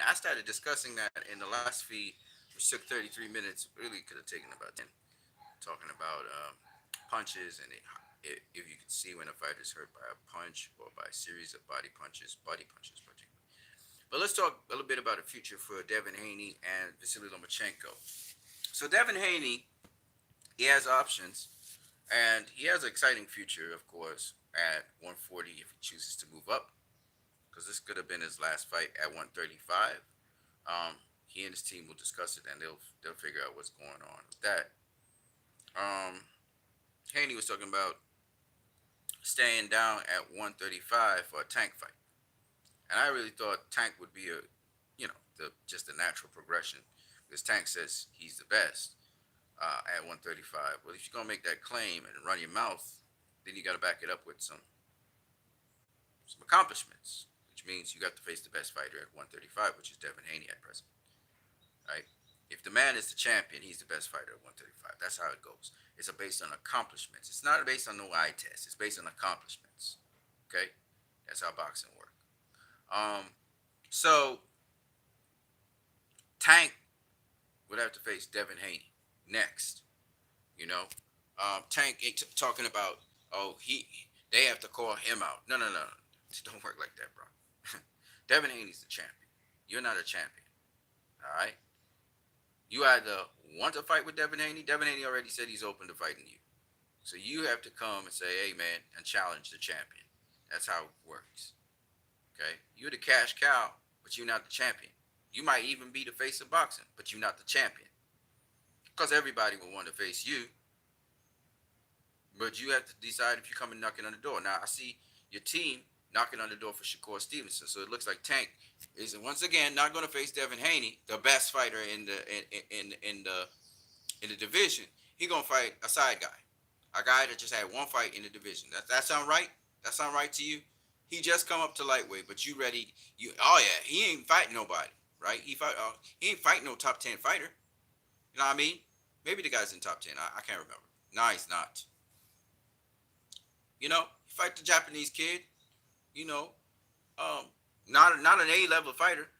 And I started discussing that in the last feed, which took 33 minutes. Really could have taken about 10, talking about punches and if you can see when a fighter is hurt by a punch or by a series of body punches particularly. But let's talk a little bit about the future for Devin Haney and Vasily Lomachenko. So Devin Haney, he has options, and he has an exciting future, of course, at 140 if he chooses to move up, because this could have been his last fight at 135. He and his team will discuss it, and they'll figure out what's going on with that. Um, Haney was talking about staying down at 135 for a Tank fight, and I really thought Tank would be just a natural progression, because Tank says he's the best at 135. Well, if you're gonna make that claim and run your mouth, then you got to back it up with some accomplishments, which means you got to face the best fighter at 135, which is Devin Haney at present. Right? If the man is the champion, he's the best fighter at 135. That's how it goes. It's based on accomplishments. It's not based on no eye test. It's based on accomplishments. Okay, that's how boxing works. So Tank would have to face Devin Haney next. You know, Tank ain't talking about, oh, they have to call him out. No, no, no, no. It don't work like that, bro. Devin Haney's the champion. You're not a champion. All right. You either want to fight with Devin Haney. Devin Haney already said he's open to fighting you. So you have to come and say, hey, man, and challenge the champion. That's how it works. Okay? You're the cash cow, but you're not the champion. You might even be the face of boxing, but you're not the champion. Because everybody will want to face you. But you have to decide if you're coming knocking on the door. Now, I see your team knocking on the door for Shakur Stevenson. So it looks like Tank is once again not going to face Devin Haney, the best fighter in the division. He's going to fight a side guy, a guy that just had one fight in the division. That sound right? That sound right to you? He just come up to lightweight, but you ready? Oh yeah, he ain't fighting nobody, right? He ain't fighting no top 10 fighter. You know what I mean? Maybe the guy's in top 10. I can't remember. No, he's not. You know, he fight the Japanese kid. You know, not an A-level fighter,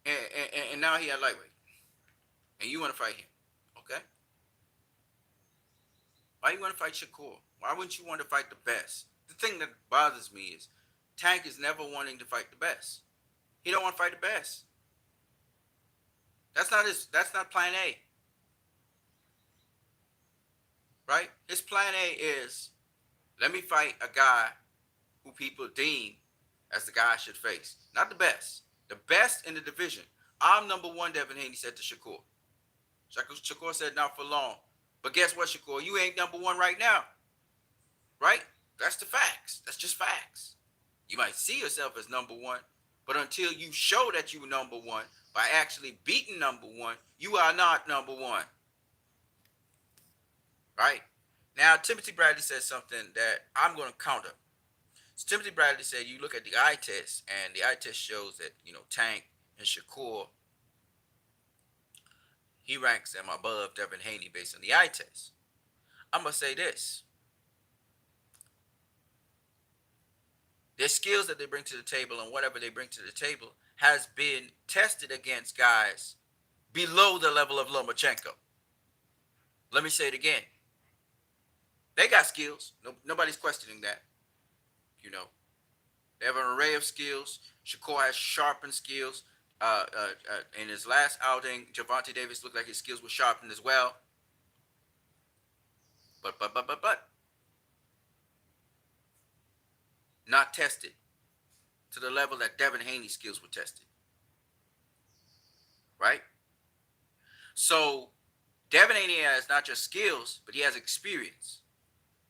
and now he at lightweight, and you want to fight him, okay? Why you want to fight Shakur? Why wouldn't you want to fight the best? The thing that bothers me is Tank is never wanting to fight the best. He don't want to fight the best. That's not plan A. Right? His plan A is, let me fight a guy who people deem as the guy I should face. Not the best. The best in the division. I'm number one, Devin Haney said to Shakur. Shakur said, not for long. But guess what, Shakur? You ain't number one right now. Right? That's the facts. That's just facts. You might see yourself as number one, but until you show that you're number one by actually beating number one, you are not number one. Right? Now, Timothy Bradley said something that I'm going to counter. So Timothy Bradley said you look at the eye test, and the eye test shows that, Tank and Shakur, he ranks them above Devin Haney based on the eye test. I'm going to say this. Their skills that they bring to the table and whatever they bring to the table has been tested against guys below the level of Lomachenko. Let me say it again. They got skills. Nobody's questioning that. They have an array of skills. Shakur has sharpened skills. In his last outing, Gervonta Davis looked like his skills were sharpened as well. But. Not tested to the level that Devin Haney's skills were tested. Right? So, Devin Haney has not just skills, but he has experience.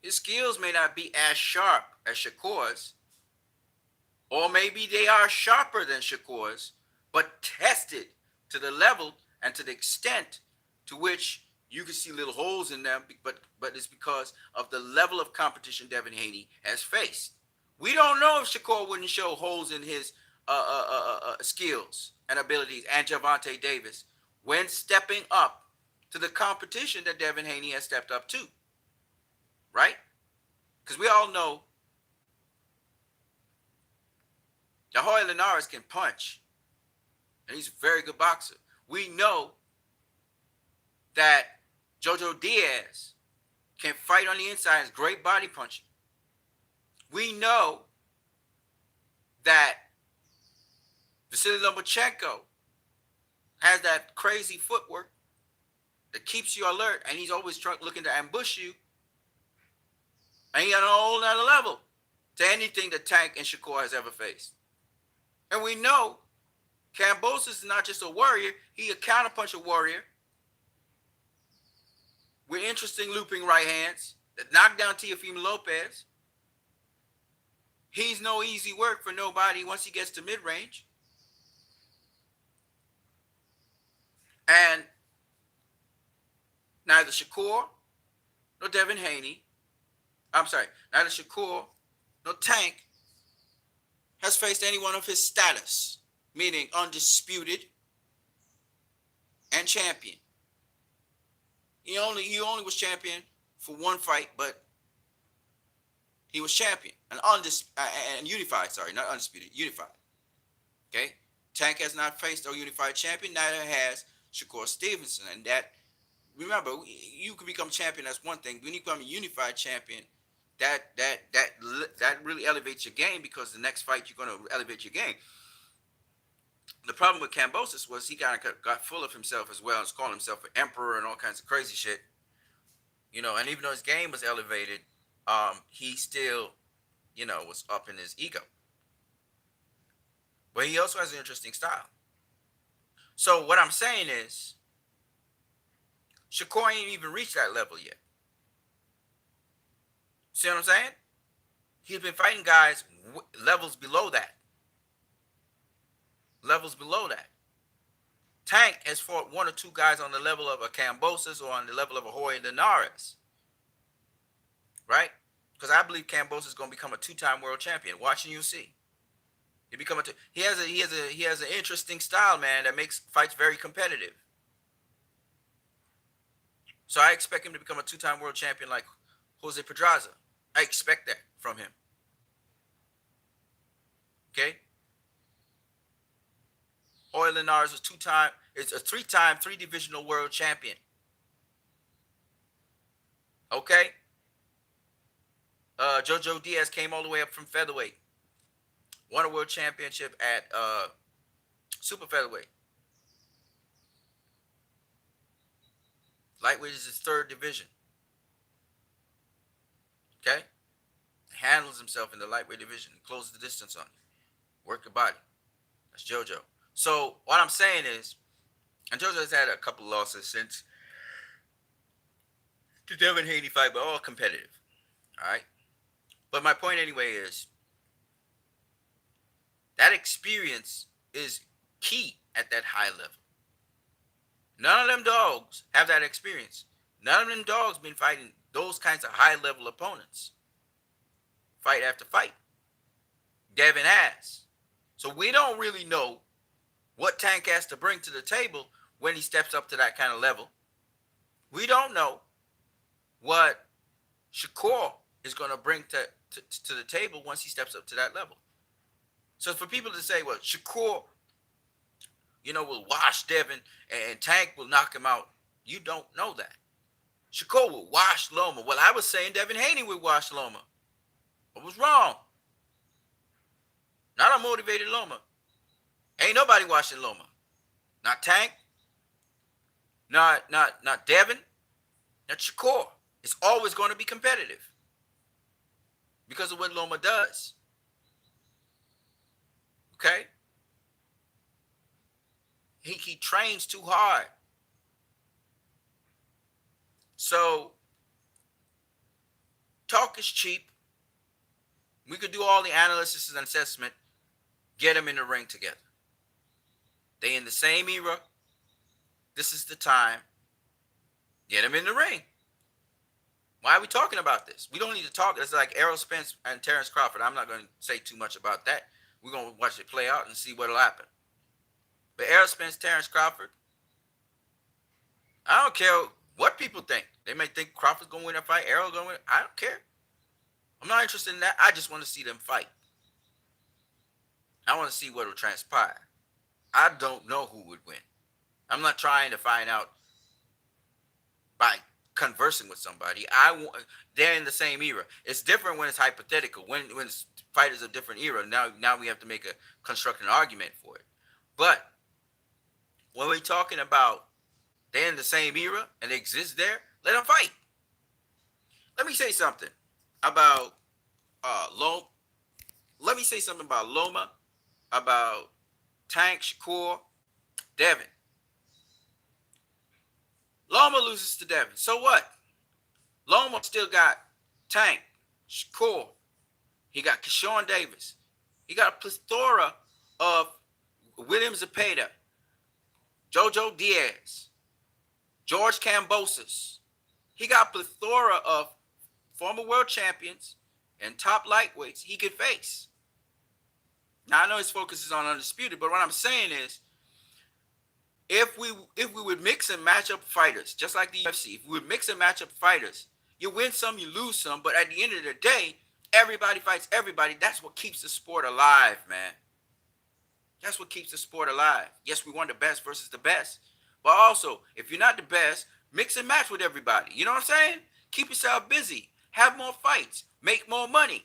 His skills may not be as sharp as Shakur's, or maybe they are sharper than Shakur's, but tested to the level and to the extent to which you can see little holes in them, but it's because of the level of competition Devin Haney has faced. We don't know if Shakur wouldn't show holes in his skills and abilities and Gervonta Davis when stepping up to the competition that Devin Haney has stepped up to. Right? Because we all know The Hoy Linares can punch, and he's a very good boxer. We know that Jojo Diaz can fight on the inside, is great body punching. We know that Vasily Lomachenko has that crazy footwork that keeps you alert, and he's always looking to ambush you. And he got a whole nother level to anything that Tank and Shakur has ever faced. And we know Kambosos is not just a warrior, he a counterpuncher warrior with interesting looping right hands that knock down Teofimo Lopez. He's no easy work for nobody once he gets to mid-range. And neither Shakur nor Devin Haney, neither Shakur nor Tank has faced anyone of his status, meaning undisputed and champion. He only was champion for one fight, but he was champion and unified. Sorry, not undisputed, unified. Okay, Tank has not faced a unified champion. Neither has Shakur Stevenson. And that, remember, you can become champion. That's one thing. When you become a unified champion, that really elevates your game, because the next fight you're going to elevate your game. The problem with Kambosos was he kind of got full of himself as well, and calling himself an emperor and all kinds of crazy shit. And even though his game was elevated, he still, was up in his ego. But he also has an interesting style. So what I'm saying is, Shakur ain't even reached that level yet. See what I'm saying? He's been fighting guys levels below that. Tank has fought one or two guys on the level of a Kambosos or on the level of a Hoy Linares. Right? Because I believe Kambosos is going to become a two-time world champion. Watching you see. He has an interesting style, man, that makes fights very competitive. So I expect him to become a two-time world champion like Jose Pedraza. I expect that from him. Okay? Hoy Linares was it's a three-time, three-divisional world champion. Okay? Jojo Diaz came all the way up from featherweight. Won a world championship at super featherweight. Lightweight is his third division. Okay? Handles himself in the lightweight division. Closes the distance on you. Work the body. That's Jojo. So what I'm saying is, and Jojo has had a couple losses since the Devin Haney fight, but all competitive. All right? But my point anyway is, that experience is key at that high level. None of them dogs have that experience. None of them dogs been fighting those kinds of high-level opponents. Fight after fight. Devin has. So we don't really know what Tank has to bring to the table when he steps up to that kind of level. We don't know what Shakur is going to bring to the table once he steps up to that level. So for people to say, well, Shakur, will wash Devin and Tank will knock him out, you don't know that. Shakur will wash Loma. Well, I was saying Devin Haney would wash Loma. I was wrong. Not a motivated Loma. Ain't nobody washing Loma. Not Tank. Not Devin. Not Shakur. It's always going to be competitive because of what Loma does. Okay? He trains too hard. So, talk is cheap. We could do all the analysis and assessment. Get them in the ring together. They in the same era. This is the time. Get them in the ring. Why are we talking about this? We don't need to talk. It's like Errol Spence and Terrence Crawford. I'm not going to say too much about that. We're going to watch it play out and see what'll happen. But Errol Spence, Terrence Crawford, I don't care what people think. They may think Crawford's going to win a fight, Errol's going to win. I don't care. I'm not interested in that. I just want to see them fight. I want to see what will transpire. I don't know who would win. I'm not trying to find out by conversing with somebody. They're in the same era. It's different when it's hypothetical. When it's fighters of different era. Now we have to make a construct an argument for it. But when we're talking about they're in the same era and they exist there, let them fight. Let me say something about Loma. Let me say something about Loma, about Tank Shakur, Devin. Loma loses to Devin. So what? Loma still got Tank, Shakur. He got Keyshawn Davis. He got a plethora of William Zepeda, JoJo Diaz, George Kambosos. He got a plethora of former world champions and top lightweights he could face. Now I know his focus is on undisputed, but what I'm saying is, if we would mix and match up fighters, just like the UFC, if we would mix and match up fighters, you win some, you lose some, but at the end of the day, everybody fights everybody. That's what keeps the sport alive, man. That's what keeps the sport alive. Yes, we want the best versus the best, but also, if you're not the best, mix and match with everybody. You know what I'm saying? Keep yourself busy. Have more fights. Make more money.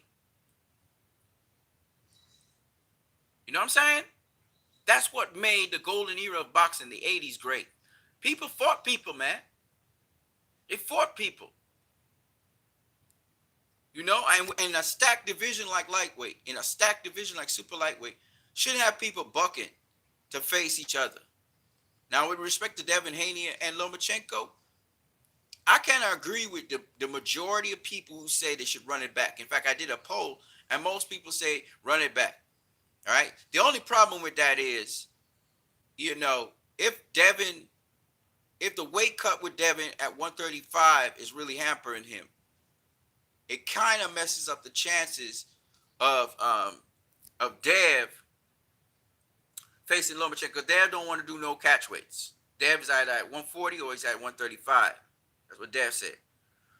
You know what I'm saying? That's what made the golden era of boxing in the 80s great. People fought people, man. They fought people. You know, and in a stacked division like lightweight, in a stacked division like super lightweight, should have people bucking to face each other. Now, with respect to Devin Haney and Lomachenko, I kind of agree with the majority of people who say they should run it back. In fact, I did a poll, and most people say run it back. All right. The only problem with that is, you know, if the weight cut with Devin at 135 is really hampering him, it kind of messes up the chances of Dev facing Lomachenko. Dev don't want to do no catch weights. Dev is either at 140 or he's at 135. That's what Dev said.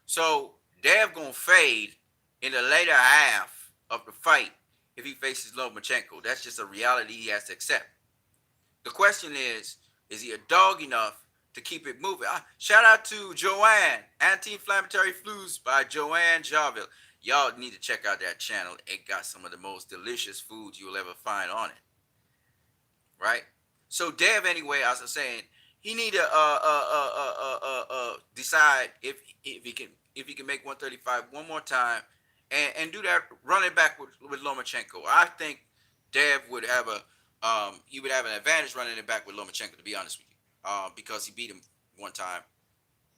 So Dev gonna fade in the later half of the fight if he faces Lomachenko. That's just a reality he has to accept. The question is he a dog enough to keep it moving? Shout out to Joanne, Anti-Inflammatory Foods by Joanne Jarville. Y'all need to check out that channel. It got some of the most delicious foods you'll ever find on it. Right? So Dev, anyway, as I was saying, he need to decide if he can make 135 one more time and do that, run it back with Lomachenko. I think Dev would have he would have an advantage running it back with Lomachenko, to be honest with you, because he beat him one time,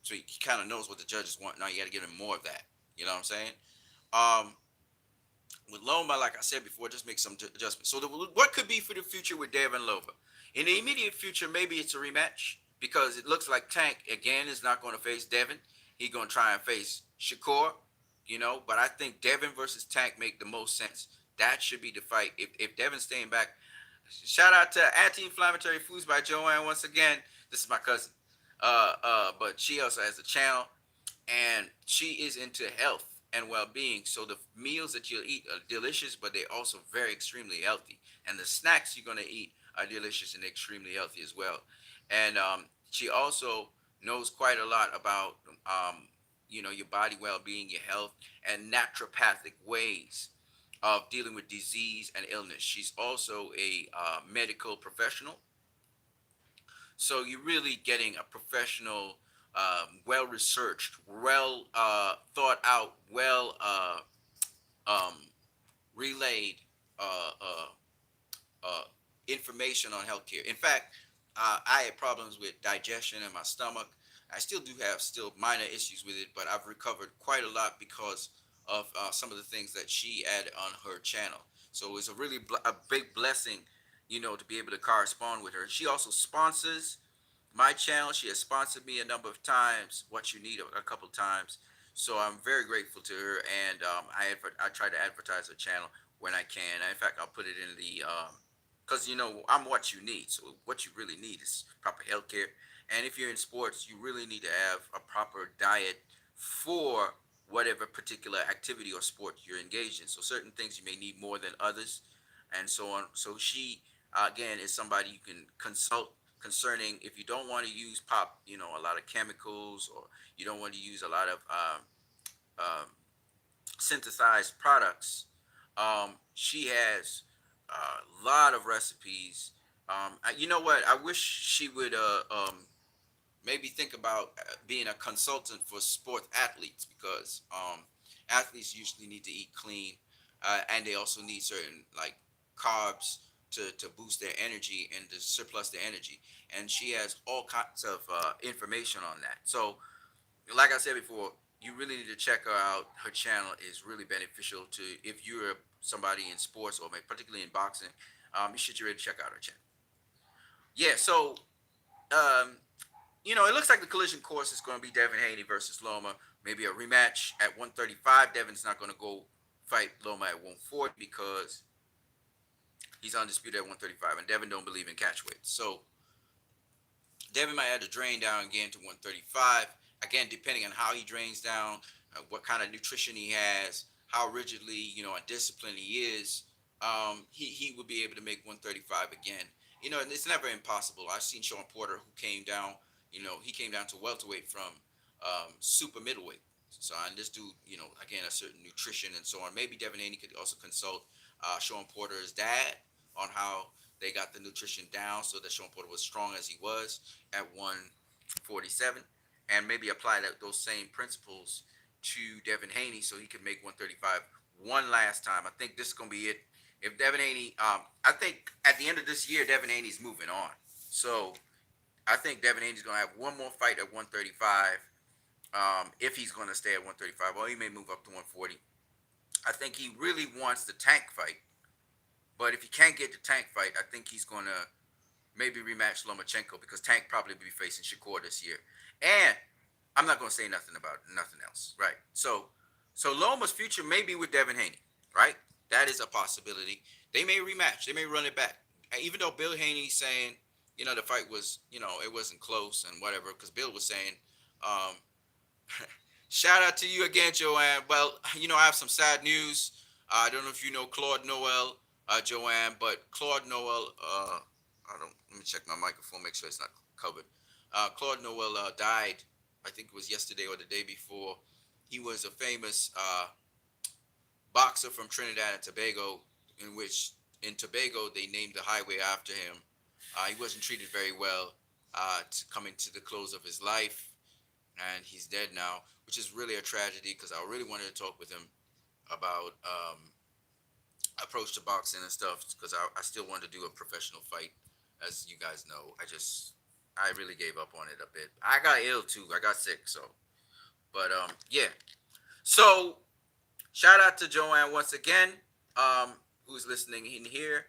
so he kind of knows what the judges want. Now you got to give him more of that. You know what I'm saying? Um, with Loma, like I said before, just make some adjustments. So what could be for the future with Dev and Loma? In the immediate future, maybe it's a rematch, because it looks like Tank again is not going to face Devin. He's going to try and face Shakur, you know. But I think Devin versus Tank make the most sense. That should be the fight. If Devin's staying back, shout out to Anti-Inflammatory Foods by Joanne once again. This is my cousin, but she also has a channel, and she is into health and well-being. So the meals that you'll eat are delicious, but they're also very extremely healthy. And the snacks you're gonna eat are delicious and extremely healthy as well. And she also knows quite a lot about your body well-being, your health, and naturopathic ways of dealing with disease and illness. She's also a medical professional, so you're really getting a professional, well researched, well thought out, well um, relayed uh, uh, uh, information on healthcare. In fact, I had problems with digestion in my stomach. I still do have still minor issues with it, but I've recovered quite a lot because of some of the things that she added on her channel. So it's a really a big blessing, to be able to correspond with her. She also sponsors my channel. She has sponsored me a number of times. What you need a couple of times. So I'm very grateful to her, and I try to advertise her channel when I can. In fact, I'll put it in the because I'm what you need. So what you really need is proper health care. And if you're in sports, you really need to have a proper diet for whatever particular activity or sport you're engaged in. So certain things you may need more than others. and so on. So she again is somebody you can consult concerning if you don't want to use a lot of chemicals, or you don't want to use a lot of um, synthesized products. She has a lot of recipes. You know what? I wish she would maybe think about being a consultant for sports athletes, because athletes usually need to eat clean, and they also need certain like carbs to boost their energy and to surplus their energy. And she has all kinds of information on that. So like I said before, you really need to check her out. Her channel is really beneficial to if you're somebody in sports, or particularly in boxing. You should really check out her channel. Yeah. So um, it looks like the collision course is going to be Devin Haney versus Loma. Maybe a rematch at 135. Devin's not going to go fight Loma at 140 because he's undisputed at 135, and Devin don't believe in catch weight. So Devin might have to drain down again to 135. Again, depending on how he drains down, what kind of nutrition he has, how rigidly, and disciplined he is, he will be able to make 135 again. And it's never impossible. I've seen Sean Porter, who came down, he came down to welterweight from super middleweight. So, and this dude, again, a certain nutrition and so on. Maybe Devin Haney could also consult Sean Porter's dad on how they got the nutrition down so that Sean Porter was strong as he was at 147, and maybe apply those same principles to Devin Haney so he could make 135 one last time. I think this is going to be it. If Devin Haney, I think at the end of this year, Devin Haney's moving on. So I think Devin Haney's going to have one more fight at 135, if he's going to stay at 135, or he may move up to 140. I think he really wants the Tank fight, but if he can't get the Tank fight, I think he's going to maybe rematch Lomachenko, because Tank probably be facing Shakur this year. And I'm not going to say nothing about nothing else, right? So Loma's future may be with Devin Haney, right? That is a possibility. They may rematch. They may run it back. Even though Bill Haney's saying, the fight was, it wasn't close and whatever, because Bill was saying, um, shout out to you again, Joanne. Well, I have some sad news. I don't know if you know Claude Noel, Joanne, but Claude Noel, I don't. Let me check my microphone, make sure it's not covered. Claude Noel died. I think it was yesterday or the day before. He was a famous boxer from Trinidad and Tobago, in Tobago they named the highway after him. He wasn't treated very well, coming to the close of his life, and he's dead now, which is really a tragedy, because I really wanted to talk with him about approach to boxing and stuff, because I still wanted to do a professional fight. As you guys know, I really gave up on it a bit. I got ill too. I got sick. So, but yeah. So shout out to Joanne once again, who's listening in here.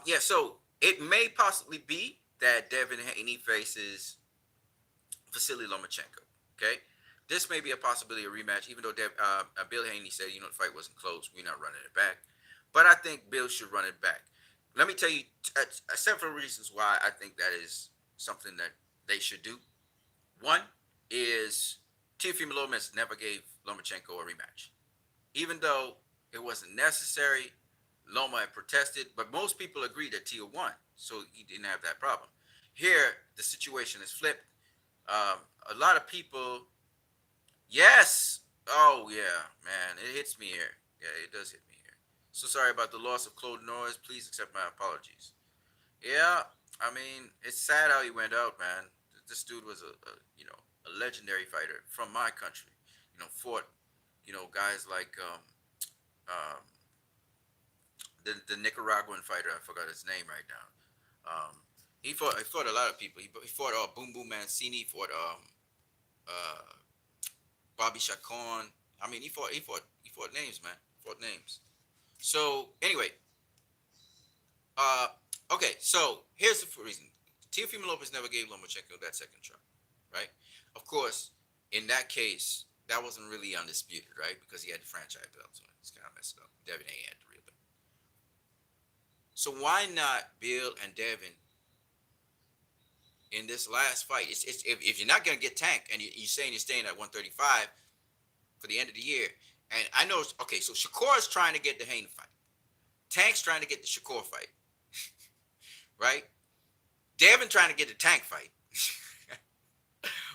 Yeah. So it may possibly be that Devin Haney faces Vasily Lomachenko. Okay. This may be a possibility of rematch, even though Bill Haney said, the fight wasn't close. We're not running it back. But I think Bill should run it back. Let me tell you several reasons why I think that is something that they should do. One is Teofimo Lopez never gave Lomachenko a rematch. Even though it wasn't necessary, Loma had protested, but most people agree that Teo won, so he didn't have that problem. Here, the situation is flipped. A lot of people, yes, oh yeah, man, it hits me here. Yeah, it does hit me here. So sorry about the loss of Claude Noise. Please accept my apologies. Yeah, I mean, it's sad how he went out, man. This dude was a legendary fighter from my country. Fought guys like um, the Nicaraguan fighter. I forgot his name right now. He fought a lot of people. He fought Boom Boom Mancini. He fought uh, Bobby Chacon. I mean, he fought names, man. Fought names. So anyway, uh, okay. So here's the reason. Teofimo Lopez never gave Lomachenko that second try, right? Of course, in that case, that wasn't really undisputed, right? Because he had the franchise belt, so it's kind of messed up. Devin A had the real belt. So why not Bill and Devin in this last fight? If you're not going to get Tank and you're saying you're staying at 135 for the end of the year, and I know, okay, so Shakur is trying to get the Haney fight. Tank's trying to get the Shakur fight, right? Devin trying to get the Tank fight,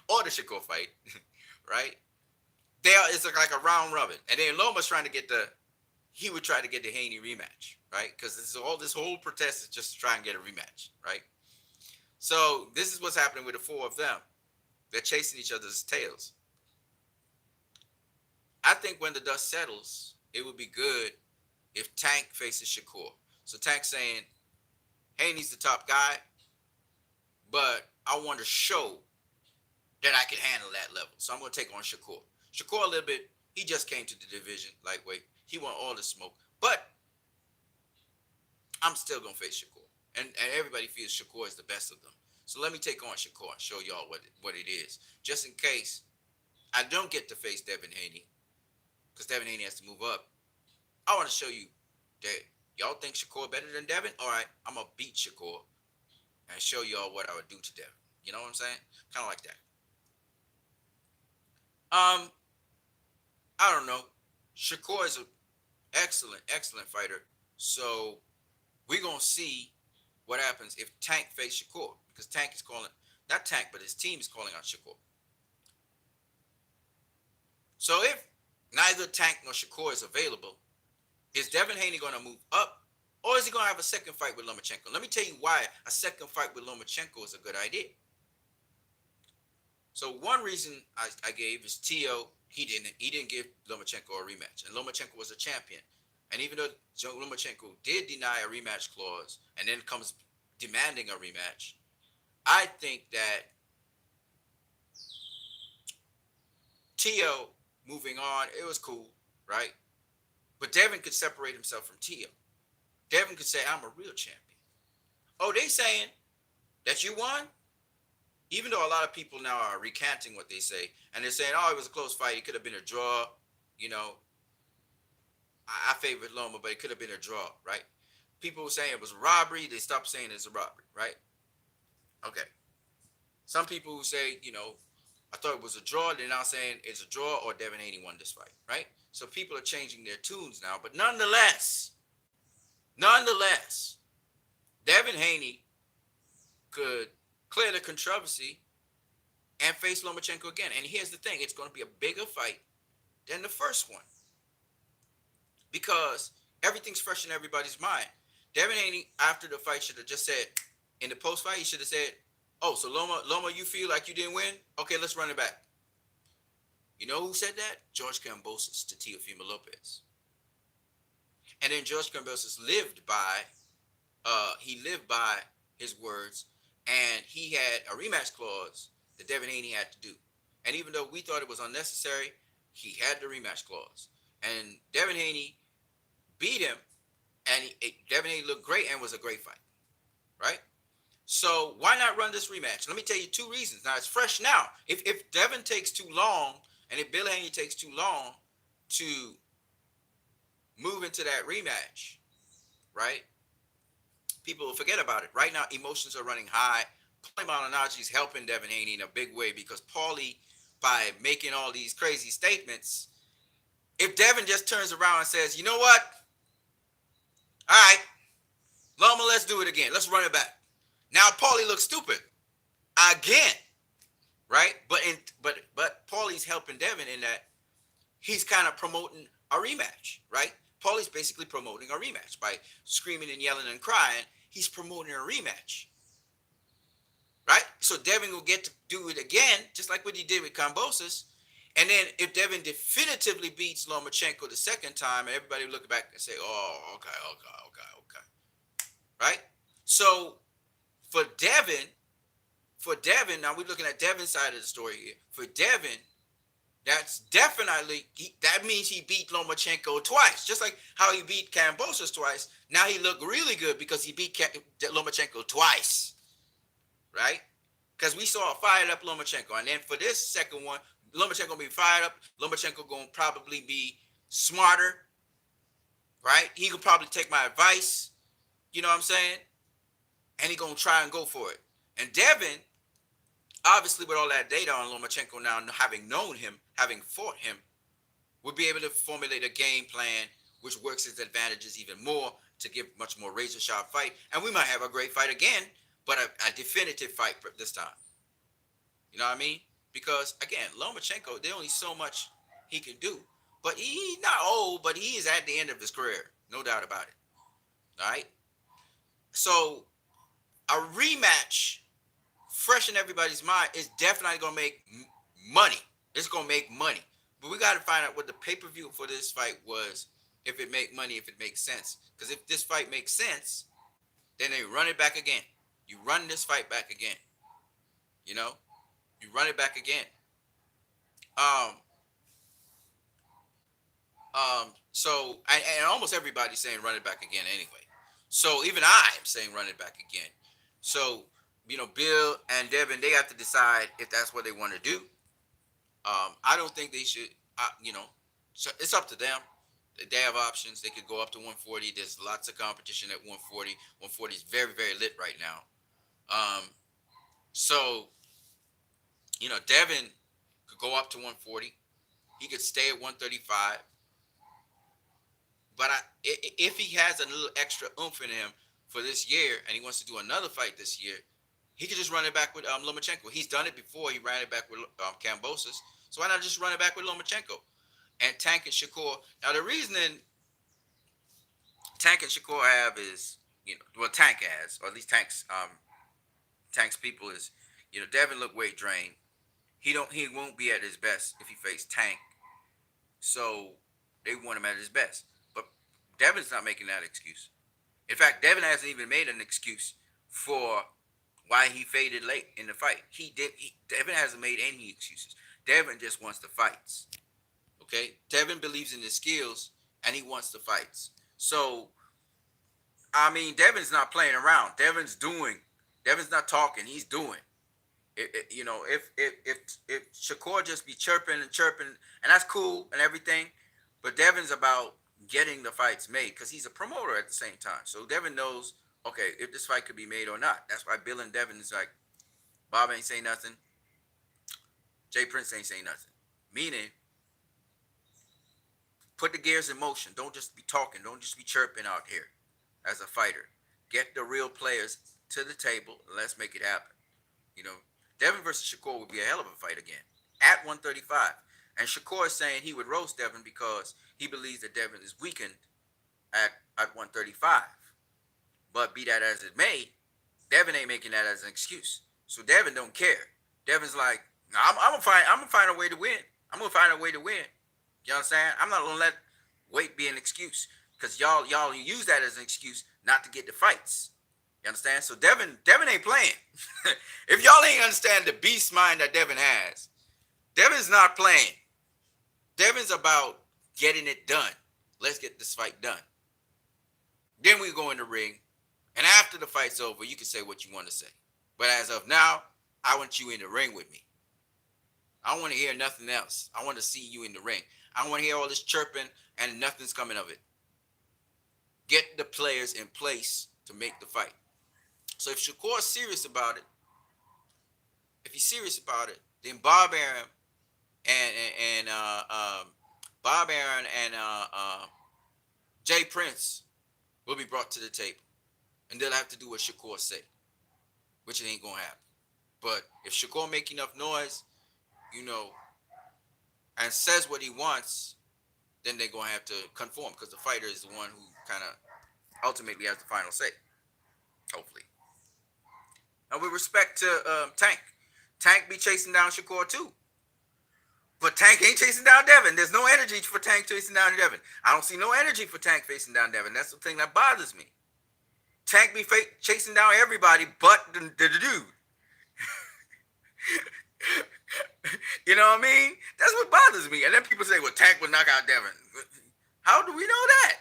or the Shakur fight, right? It's like a round robin, and then Loma's trying to get the. He would try to get the Haney rematch, right? Because this whole protest is just to try and get a rematch, right? So this is what's happening with the four of them. They're chasing each other's tails. I think when the dust settles, it would be good if Tank faces Shakur. So Tank saying, Haney's the top guy, but I want to show that I can handle that level. So I'm going to take on Shakur. Shakur a little bit, he just came to the division lightweight. He want all the smoke. But I'm still going to face Shakur. And everybody feels Shakur is the best of them. So let me take on Shakur and show y'all what it is. Just in case I don't get to face Devin Haney, because Devin Haney has to move up. I want to show you that y'all think Shakur better than Devin? All right, I'm going to beat Shakur and show y'all what I would do to Devin. You know what I'm saying? Kind of like that. I don't know. Shakur is an excellent fighter. So we're going to see what happens if Tank faces Shakur. Because Tank is calling, not Tank, but his team is calling out Shakur. So if neither Tank nor Shakur is available, is Devin Haney going to move up, or is he going to have a second fight with Lomachenko? Let me tell you why a second fight with Lomachenko is a good idea. So one reason I gave is Tio. He didn't give Lomachenko a rematch, and Lomachenko was a champion. And even though Lomachenko did deny a rematch clause, and then comes demanding a rematch, I think that Tio moving on, it was cool, right? But Devin could separate himself from Tio. Devin could say, I'm a real champion. Oh, they saying that you won? Even though a lot of people now are recanting what they say, and they're saying, oh, it was a close fight. It could have been a draw. You know, I favored Loma, but it could have been a draw, right? People were saying it was a robbery. They stopped saying it's a robbery, right? Okay. Some people who say, I thought it was a draw. They're now saying it's a draw or Devin Haney won this fight, right? So people are changing their tunes now. But nonetheless, Devin Haney could clear the controversy and face Lomachenko again. And here's the thing. It's going to be a bigger fight than the first one, because everything's fresh in everybody's mind. Devin Haney, after the fight, should have just said, in the post-fight, he should have said, oh, so Loma, you feel like you didn't win? Okay, let's run it back. You know who said that? George Kambosos to Teofimo Lopez. And then George Kambosos lived by his words, and he had a rematch clause that Devin Haney had to do. And even though we thought it was unnecessary, he had the rematch clause. And Devin Haney beat him, and Devin Haney looked great and was a great fight, right? So why not run this rematch? Let me tell you two reasons. Now, it's fresh now. If Devin takes too long, and if Bill Haney takes too long to move into that rematch, right, people will forget about it. Right now, emotions are running high. Paulie Malignaggi is helping Devin Haney in a big way, because Paulie, by making all these crazy statements, if Devin just turns around and says, you know what? All right, Loma, let's do it again. Let's run it back. Now Paulie looks stupid again, right? But Paulie's helping Devin in that he's kind of promoting a rematch, right? Paulie's basically promoting a rematch by screaming and yelling and crying. He's promoting a rematch, right? So Devin will get to do it again, just like what he did with Kambosos. And then if Devin definitively beats Lomachenko the second time, and everybody will look back and say, oh, okay. Right? So for Devin, now we're looking at Devin's side of the story here. For Devin, that's definitely, that means he beat Lomachenko twice. Just like how he beat Kambosos twice. Now he looked really good because he beat Lomachenko twice. Right? Because we saw a fired up Lomachenko. And then for this second one, Lomachenko going to be fired up. Lomachenko going to probably be smarter. Right? He could probably take my advice. You know what I'm saying? And he going to try and go for it. And Devin, obviously with all that data on Lomachenko now, having known him, having fought him, would be able to formulate a game plan which works his advantages even more to give much more razor sharp fight, and we might have a great fight again, but a definitive fight this time. You know what I mean? Because again, Lomachenko, there's only so much he can do, but he's not old, but he is at the end of his career, no doubt about it. All right. So a rematch, fresh in everybody's mind, is definitely gonna make money. It's gonna make money, but we got to find out what the pay per view for this fight was. If it make money, if it makes sense. Because if this fight makes sense, then they run it back again. You run this fight back again. You know, you run it back again. Um, so and almost everybody's saying run it back again anyway. So even I am saying run it back again. So Bill and Devin, they have to decide if that's what they want to do. I don't think they should. So it's up to them. They have options. They could go up to 140. There's lots of competition at 140. 140 is very, very lit right now. So Devin could go up to 140. He could stay at 135. But if he has a little extra oomph in him for this year, and he wants to do another fight this year, he could just run it back with Lomachenko. He's done it before. He ran it back with Kambosos. So why not just run it back with Lomachenko? And Tank and Shakur. Now the reasoning Tank and Shakur have is, Tank has, or at least Tank's people is, Devin looked weight drained. He won't be at his best if he faced Tank. So they want him at his best. But Devin's not making that excuse. In fact, Devin hasn't even made an excuse for why he faded late in the fight. Devin hasn't made any excuses. Devin just wants the fights. Okay? Devin believes in his skills and he wants the fights. So, Devin's not playing around. Devin's not talking. He's doing. If Shakur just be chirping, and that's cool and everything, but Devin's about getting the fights made because he's a promoter at the same time. So Devin knows, okay, if this fight could be made or not. That's why Bill and Devin is like, Bob ain't saying nothing. Jay Prince ain't saying nothing. Meaning, put the gears in motion. Don't just be talking. Don't just be chirping out here as a fighter. Get the real players to the table and let's make it happen. Devin versus Shakur would be a hell of a fight again at 135. And Shakur is saying he would roast Devin because he believes that Devin is weakened at 135. But be that as it may, Devin ain't making that as an excuse. So Devin don't care. Devin's like, no, I'm gonna find a way to win. I'm gonna find a way to win. You understand? I'm not gonna let weight be an excuse because y'all use that as an excuse not to get the fights. You understand? So Devin ain't playing. If y'all ain't understand the beast mind that Devin has, Devin's not playing. Devin's about getting it done. Let's get this fight done. Then we go in the ring, and after the fight's over, you can say what you want to say. But as of now, I want you in the ring with me. I don't want to hear nothing else. I want to see you in the ring. I don't want to hear all this chirping and nothing's coming of it. Get the players in place to make the fight. So if Shakur's serious about it, then Bob Arum and Jay Prince will be brought to the table, and they'll have to do what Shakur say, which it ain't gonna happen. But if Shakur make enough noise, and says what he wants, then they're gonna have to conform because the fighter is the one who kind of ultimately has the final say. Hopefully. Now, with respect to Tank be chasing down Shakur too. But Tank ain't chasing down Devin. There's no energy for Tank chasing down Devin. I don't see no energy for Tank facing down Devin. That's the thing that bothers me. Tank be chasing down everybody but the dude. You know what I mean? That's what bothers me. And then people say, well, Tank will knock out Devin. How do we know that?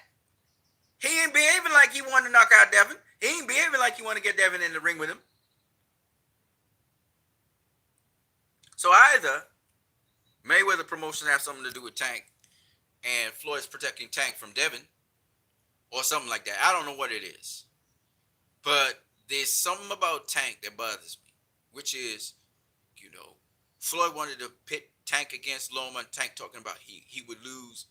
He ain't behaving like he wanted to knock out Devin. He ain't behaving like he want to get Devin in the ring with him. So either Mayweather promotion have something to do with Tank and Floyd's protecting Tank from Devin or something like that. I don't know what it is. But there's something about Tank that bothers me, which is, Floyd wanted to pit Tank against Loma, and Tank talking about he would lose,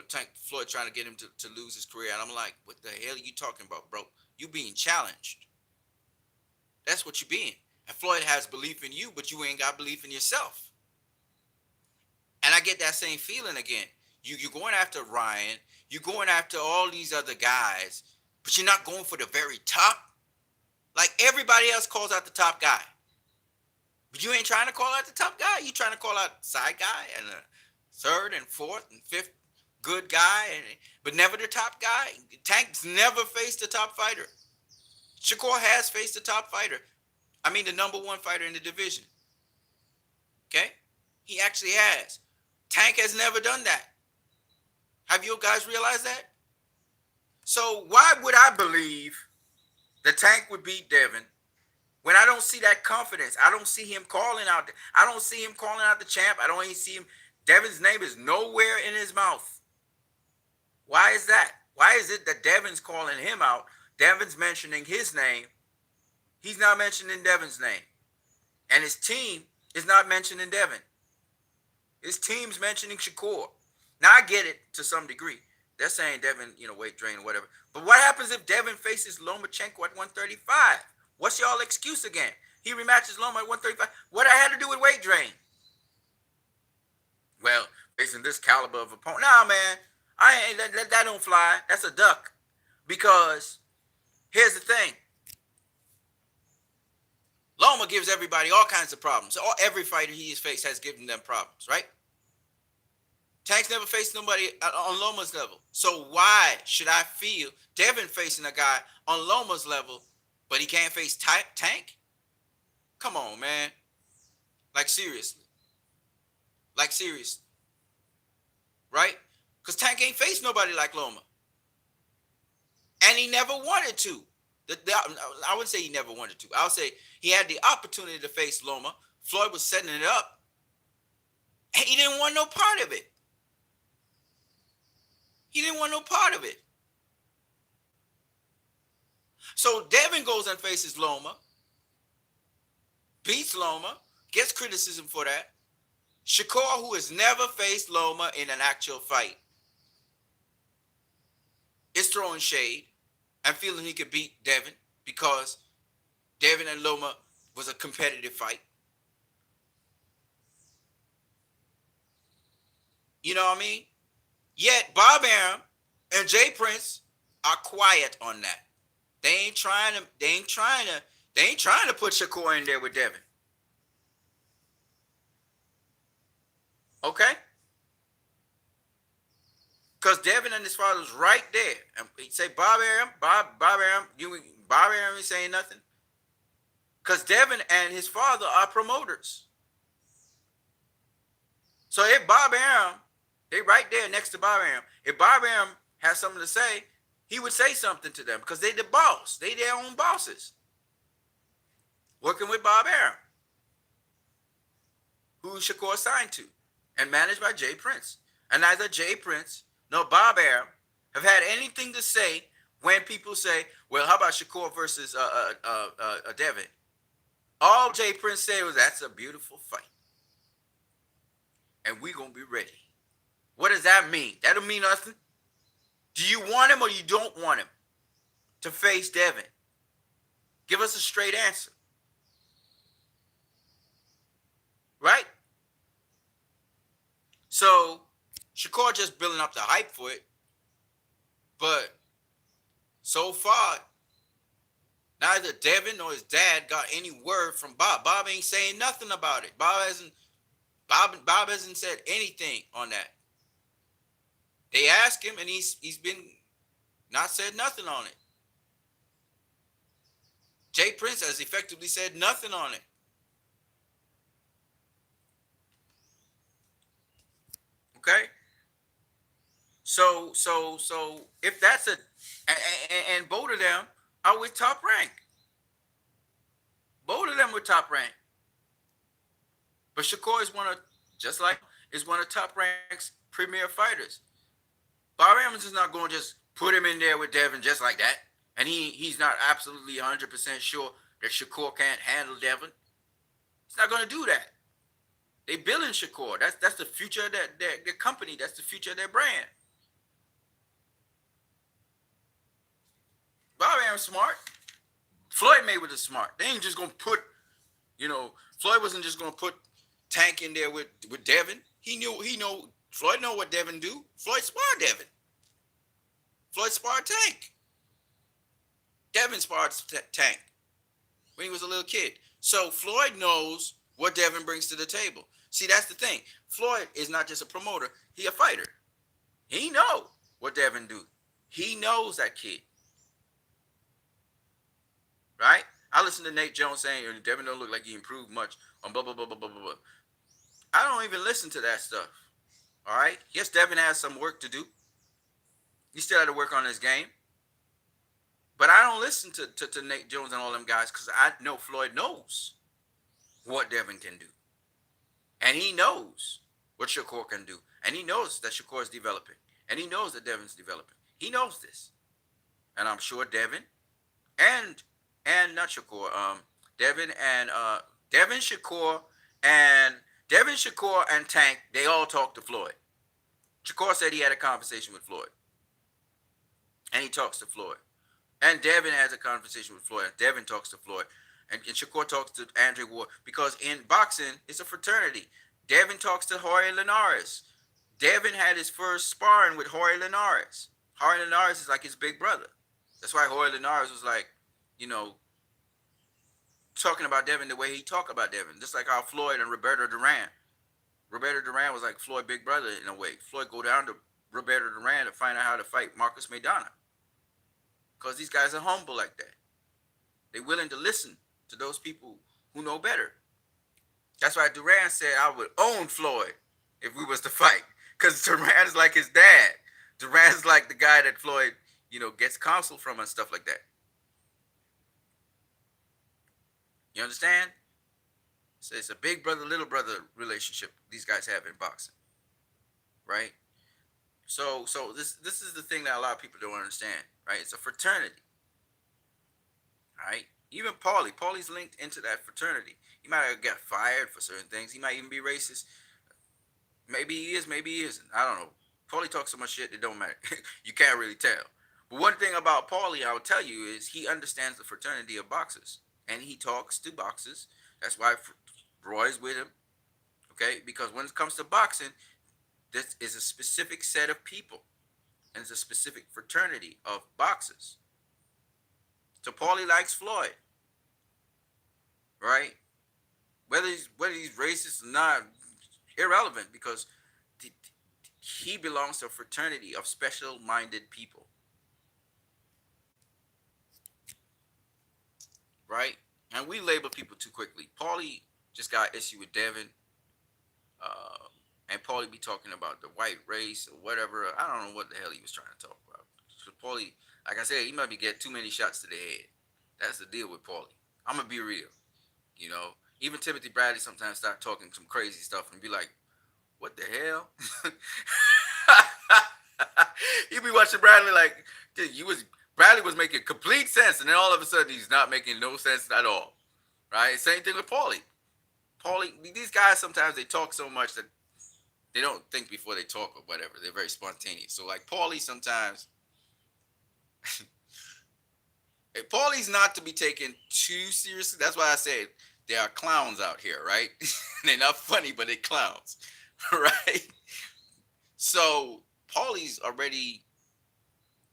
Tank Floyd trying to get him to lose his career. And I'm like, what the hell are you talking about, bro? You being challenged. That's what you being. And Floyd has belief in you, but you ain't got belief in yourself. And I get that same feeling again. You're going after Ryan. You're going after all these other guys, but you're not going for the very top. Like everybody else calls out the top guy. But you ain't trying to call out the top guy. You trying to call out side guy and a third and fourth and fifth good guy, but never the top guy. Tank's never faced a top fighter. Shakur has faced a top fighter. I mean, the number one fighter in the division. Okay? He actually has. Tank has never done that. Have you guys realized that? So why would I believe the Tank would beat Devin when I don't see that confidence? I don't see him calling out. I don't see him calling out the champ. I don't even see him. Devin's name is nowhere in his mouth. Why is that? Why is it that Devin's calling him out? Devin's mentioning his name. He's not mentioning Devin's name. And his team is not mentioning Devin. His team's mentioning Shakur. Now, I get it to some degree. They're saying Devin, weight drain or whatever. But what happens if Devin faces Lomachenko at 135? What's y'all excuse again? He rematches Loma at 135. What I had to do with weight drain? Well, facing this caliber of opponent. Nah, man. I ain't that don't fly. That's a duck. Because here's the thing. Loma gives everybody all kinds of problems. Every fighter he has faced has given them problems, right? Tank's never faced nobody on Loma's level. So why should I feel Devin facing a guy on Loma's level, but he can't face Tank? Come on, man. Like, seriously. Right? Because Tank ain't faced nobody like Loma. And he never wanted to. I wouldn't say he never wanted to. I'll say he had the opportunity to face Loma. Floyd was setting it up. And he didn't want no part of it. So Devin goes and faces Loma. Beats Loma. Gets criticism for that. Shakur, who has never faced Loma in an actual fight, is throwing shade and feeling he could beat Devin because Devin and Loma was a competitive fight. You know what I mean? Yet Bob Arum and Jay Prince are quiet on that. They ain't trying to put Shakur in there with Devin. Okay? Because Devin and his father was right there. And he'd say, Bob Arum ain't saying nothing. Because Devin and his father are promoters. So if Bob Arum, they right there next to Bob Arum. If Bob Arum has something to say, he would say something to them because they the boss. They their own bosses. Working with Bob Arum, who Shakur signed to and managed by Jay Prince. And neither Jay Prince nor Bob Arum have had anything to say when people say, well, how about Shakur versus Devin? All Jay Prince said was, that's a beautiful fight. And we're going to be ready. What does that mean? That don't mean nothing. Do you want him or you don't want him to face Devin? Give us a straight answer. Right? So, Shakur just building up the hype for it. But so far, neither Devin nor his dad got any word from Bob. Bob ain't saying nothing about it. Bob hasn't said anything on that. They asked him, and he's been not said nothing on it. Jay Prince has effectively said nothing on it. Okay? So if that's and both of them are with Top Rank. Both of them were Top Rank. But Shakur is one of Top Rank's premier fighters. Bob Arum is not going to just put him in there with Devin just like that. And he's not absolutely 100% sure that Shakur can't handle Devin. He's not going to do that. They building Shakur. That's the future of their company. That's the future of their brand. Bobby ain't smart. Floyd Mayweather's smart. They ain't just gonna put, Floyd wasn't just gonna put Tank in there with Devin. He knew Floyd know what Devin do. Floyd sparred Devin. Floyd sparred Tank. Devin sparred Tank when he was a little kid. So Floyd knows what Devin brings to the table. See, that's the thing. Floyd is not just a promoter; he a fighter. He know what Devin do. He knows that kid, right? I listen to Nate Jones saying Devin don't look like he improved much on blah blah blah blah blah blah. I don't even listen to that stuff. All right. Yes, Devin has some work to do. He still had to work on his game. But I don't listen to Nate Jones and all them guys because I know Floyd knows what Devin can do. And he knows what Shakur can do. And he knows that Shakur is developing. And he knows that Devin's developing. He knows this. And I'm sure Devin and not Shakur, Devin Shakur and Tank, they all talked to Floyd. Shakur said he had a conversation with Floyd. And he talks to Floyd. And Devin has a conversation with Floyd. Devin talks to Floyd. And Shakur talks to Andre Ward. Because in boxing, it's a fraternity. Devin talks to Jorge Linares. Devin had his first sparring with Jorge Linares. Jorge Linares is like his big brother. That's why Jorge Linares was like, talking about Devin the way he talked about Devin. Just like how Floyd and Roberto Duran. Roberto Duran was like Floyd's big brother in a way. Floyd go down to Roberto Duran to find out how to fight Marcus Maidana. Because these guys are humble like that. They're willing to listen to those people who know better. That's why Duran said I would own Floyd if we was to fight. Because Duran's like his dad. Duran's like the guy that Floyd, gets counsel from and stuff like that. You understand? So it's a big brother, little brother relationship these guys have in boxing. Right? So this is the thing that a lot of people don't understand, right? It's a fraternity. All right? Even Paulie's linked into that fraternity. He might have got fired for certain things. He might even be racist. Maybe he is, maybe he isn't. I don't know. Paulie talks so much shit, it don't matter. You can't really tell. But one thing about Paulie, I'll tell you, is he understands the fraternity of boxers. And he talks to boxers. That's why Roy's with him. Okay? Because when it comes to boxing, this is a specific set of people. And it's a specific fraternity of boxers. So Paulie likes Floyd. Right? Whether he's racist or not, irrelevant, because he belongs to a fraternity of special-minded people. Right? And we label people too quickly. Paulie just got issue with Devin. And Paulie be talking about the white race or whatever. I don't know what the hell he was trying to talk about. So Paulie, like I said, he might be getting too many shots to the head. That's the deal with Paulie. I'm going to be real. Even Timothy Bradley sometimes start talking some crazy stuff and be like, what the hell? You be watching Bradley like, dude, Bradley was making complete sense, and then all of a sudden he's not making no sense at all. Right? Same thing with Paulie. These guys sometimes they talk so much that they don't think before they talk or whatever. They're very spontaneous. So like Paulie sometimes, Paulie's not to be taken too seriously. That's why I said there are clowns out here, right? They're not funny, but they're clowns, right? So Paulie's already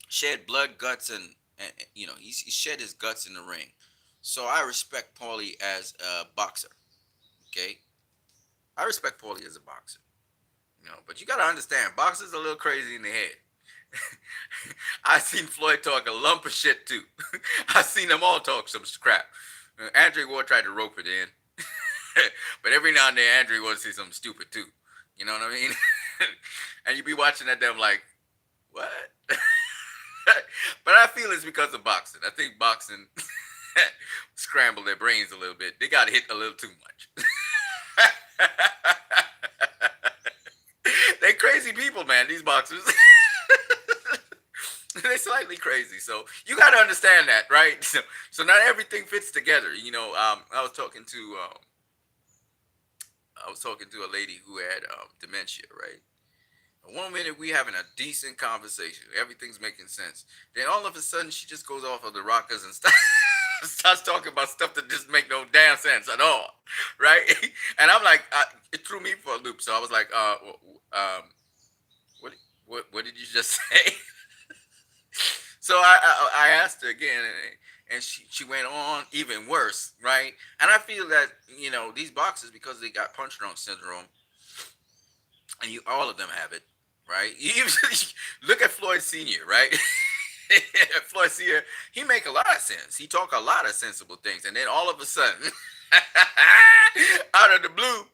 shed blood, guts, and he's shed his guts in the ring. So I respect Paulie as a boxer. Okay, I respect Paulie as a boxer. But you gotta understand, boxers are a little crazy in the head. I seen Floyd talk a lump of shit too. I seen them all talk some crap. Andre Ward tried to rope it in, but every now and then Andre wants to say something stupid too. You know what I mean? And you be watching at them like, what? But I feel it's because of boxing. I think boxing scrambled their brains a little bit. They got hit a little too much. They crazy people, man, these boxers. They're slightly crazy. So you got to understand that, right? So not everything fits together. I was talking to a lady who had dementia, right? One minute we having a decent conversation, everything's making sense. Then all of a sudden she just goes off of the rockers and starts talking about stuff that just make no damn sense at all, right? And I'm like, it threw me for a loop. So I was like, what what did you just say? So I asked her again, and she went on even worse, right? And I feel that these boxers, because they got punch drunk syndrome, and you all of them have it, right? You look at Floyd Senior, right? Floyd Senior, he make a lot of sense. He talk a lot of sensible things, and then all of a sudden, out of the blue,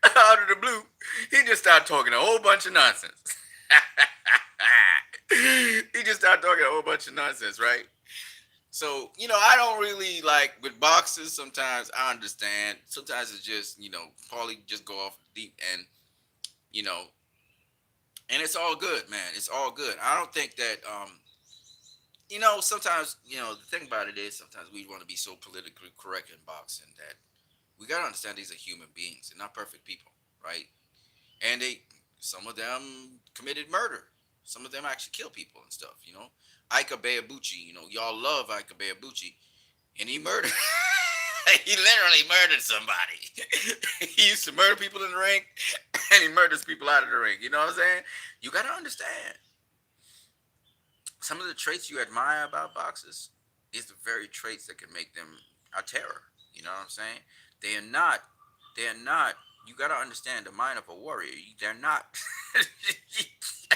out of the blue, he just started talking a whole bunch of nonsense. He just started talking a whole bunch of nonsense, right? So, I don't really like with boxers. Sometimes I understand. Sometimes it's just, Paulie just go off deep you know, and it's all good, man. It's all good. I don't think that, sometimes, the thing about it is sometimes we want to be so politically correct in boxing that we got to understand these are human beings. They're not perfect people, right? And some of them committed murder. Some of them actually kill people and stuff. Ika Beabuchi, y'all love Ika Beabuchi, and he murdered. He literally murdered somebody. He used to murder people in the ring, and he murders people out of the ring. You know what I'm saying? You got to understand some of the traits you admire about boxers is the very traits that can make them a terror. You know what I'm saying? They are not. They are not. You got to understand the mind of a warrior. They're not.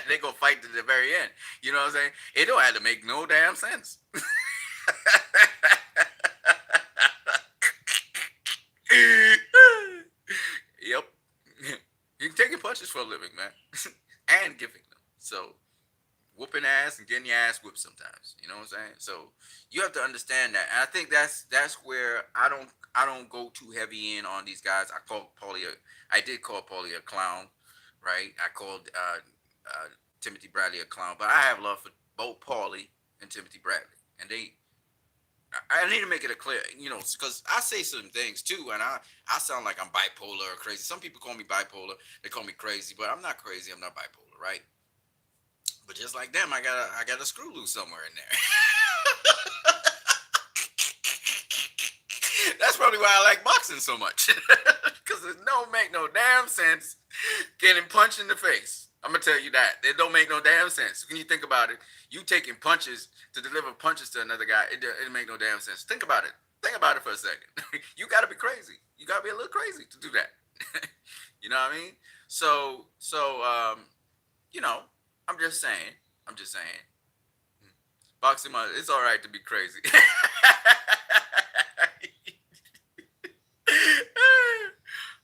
They gonna fight to the very end. You know what I'm saying? It don't have to make no damn sense. Yep. You can take punches for a living, man, and giving them. So whooping ass and getting your ass whipped sometimes. You know what I'm saying? So you have to understand that. And I think that's where I don't go too heavy in on these guys. I did call Paulie a clown, right? I called Timothy Bradley a clown, but I have love for both Paulie and Timothy Bradley, and I need to make it a clear, because I say certain things too, and I sound like I'm bipolar or crazy. Some people call me bipolar, they call me crazy, but I'm not crazy. I'm not bipolar, right? But just like them, I got a screw loose somewhere in there. That's probably why I like boxing so much, because it don't make no damn sense getting punched in the face. I'm gonna tell you that it don't make no damn sense when you think about it. You taking punches to deliver punches to another guy, it make no damn sense. Think about it. Think about it for a second. You got to be crazy. You got to be a little crazy to do that. You know what I mean? So, you know, I'm just saying. I'm just saying. Boxing, it's all right to be crazy.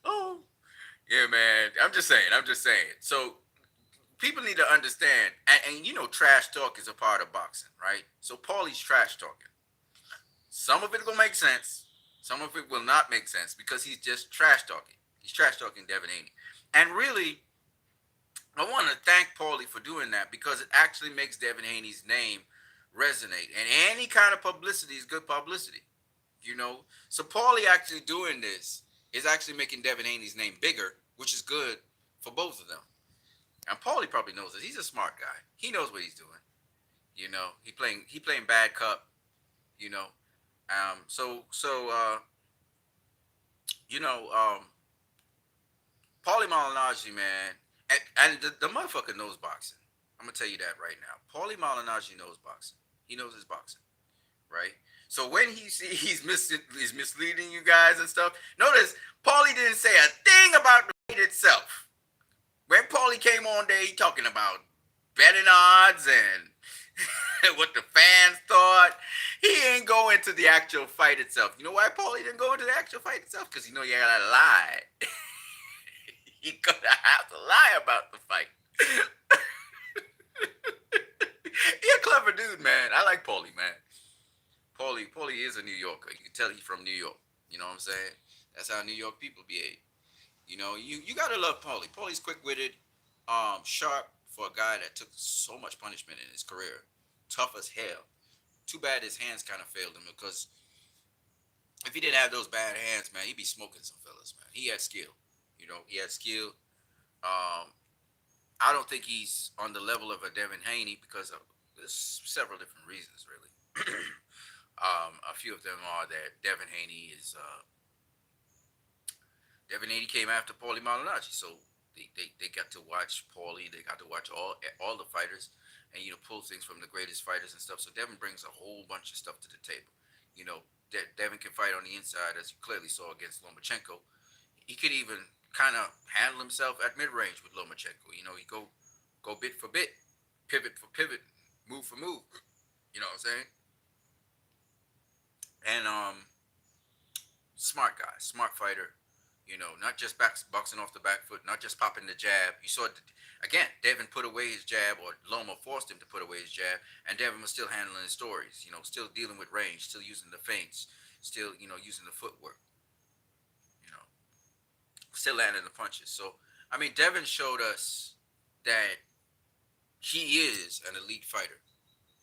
Oh, yeah, man. I'm just saying. I'm just saying. So people need to understand, and trash talk is a part of boxing, right? So Paulie's trash talking. Some of it will make sense. Some of it will not make sense because he's just trash talking. He's trash talking Devin Haney. And really, I want to thank Paulie for doing that because it actually makes Devin Haney's name resonate. And any kind of publicity is good publicity. So Paulie actually doing this is actually making Devin Haney's name bigger, which is good for both of them. And Paulie probably knows this. He's a smart guy. He knows what he's doing. He playing bad cup. You know, so Paulie Malignaggi, man, and the motherfucker knows boxing. I'm gonna tell you that right now. Paulie Malignaggi knows boxing. He knows his boxing, right? So when he's misleading you guys and stuff, notice Paulie didn't say a thing about the fight itself. When Paulie came on there, he talking about betting odds and what the fans thought. He ain't go into the actual fight itself. You know why Paulie didn't go into the actual fight itself? Because you gotta lie. He gonna have to lie about the fight. He a clever dude, man. I like Paulie, man. Paulie is a New Yorker. You can tell he's from New York. You know what I'm saying? That's how New York people behave. You gotta love Paulie. Paulie's quick-witted, sharp for a guy that took so much punishment in his career. Tough as hell. Too bad his hands kind of failed him because if he didn't have those bad hands, man, he'd be smoking some fellas, man. He had skill. He has skill. Um, I don't think he's on the level of a Devin Haney because of there's several different reasons, really. A few of them are that Devin Haney came after Paulie Malignaggi, so they got to watch Paulie. They got to watch all the fighters, and pull things from the greatest fighters and stuff. So Devin brings a whole bunch of stuff to the table. You know, Devin can fight on the inside, as you clearly saw against Lomachenko. He could even kind of handle himself at mid range with Lomachenko. He go bit for bit, pivot for pivot, move for move. You know what I'm saying? And smart guy, smart fighter. Not just boxing off the back foot, not just popping the jab. You saw again, Devin put away his jab, or Loma forced him to put away his jab, and Devin was still handling his stories. Still dealing with range, still using the feints, still using the footwork. You know, Still landing the punches. So I mean, Devin showed us that he is an elite fighter.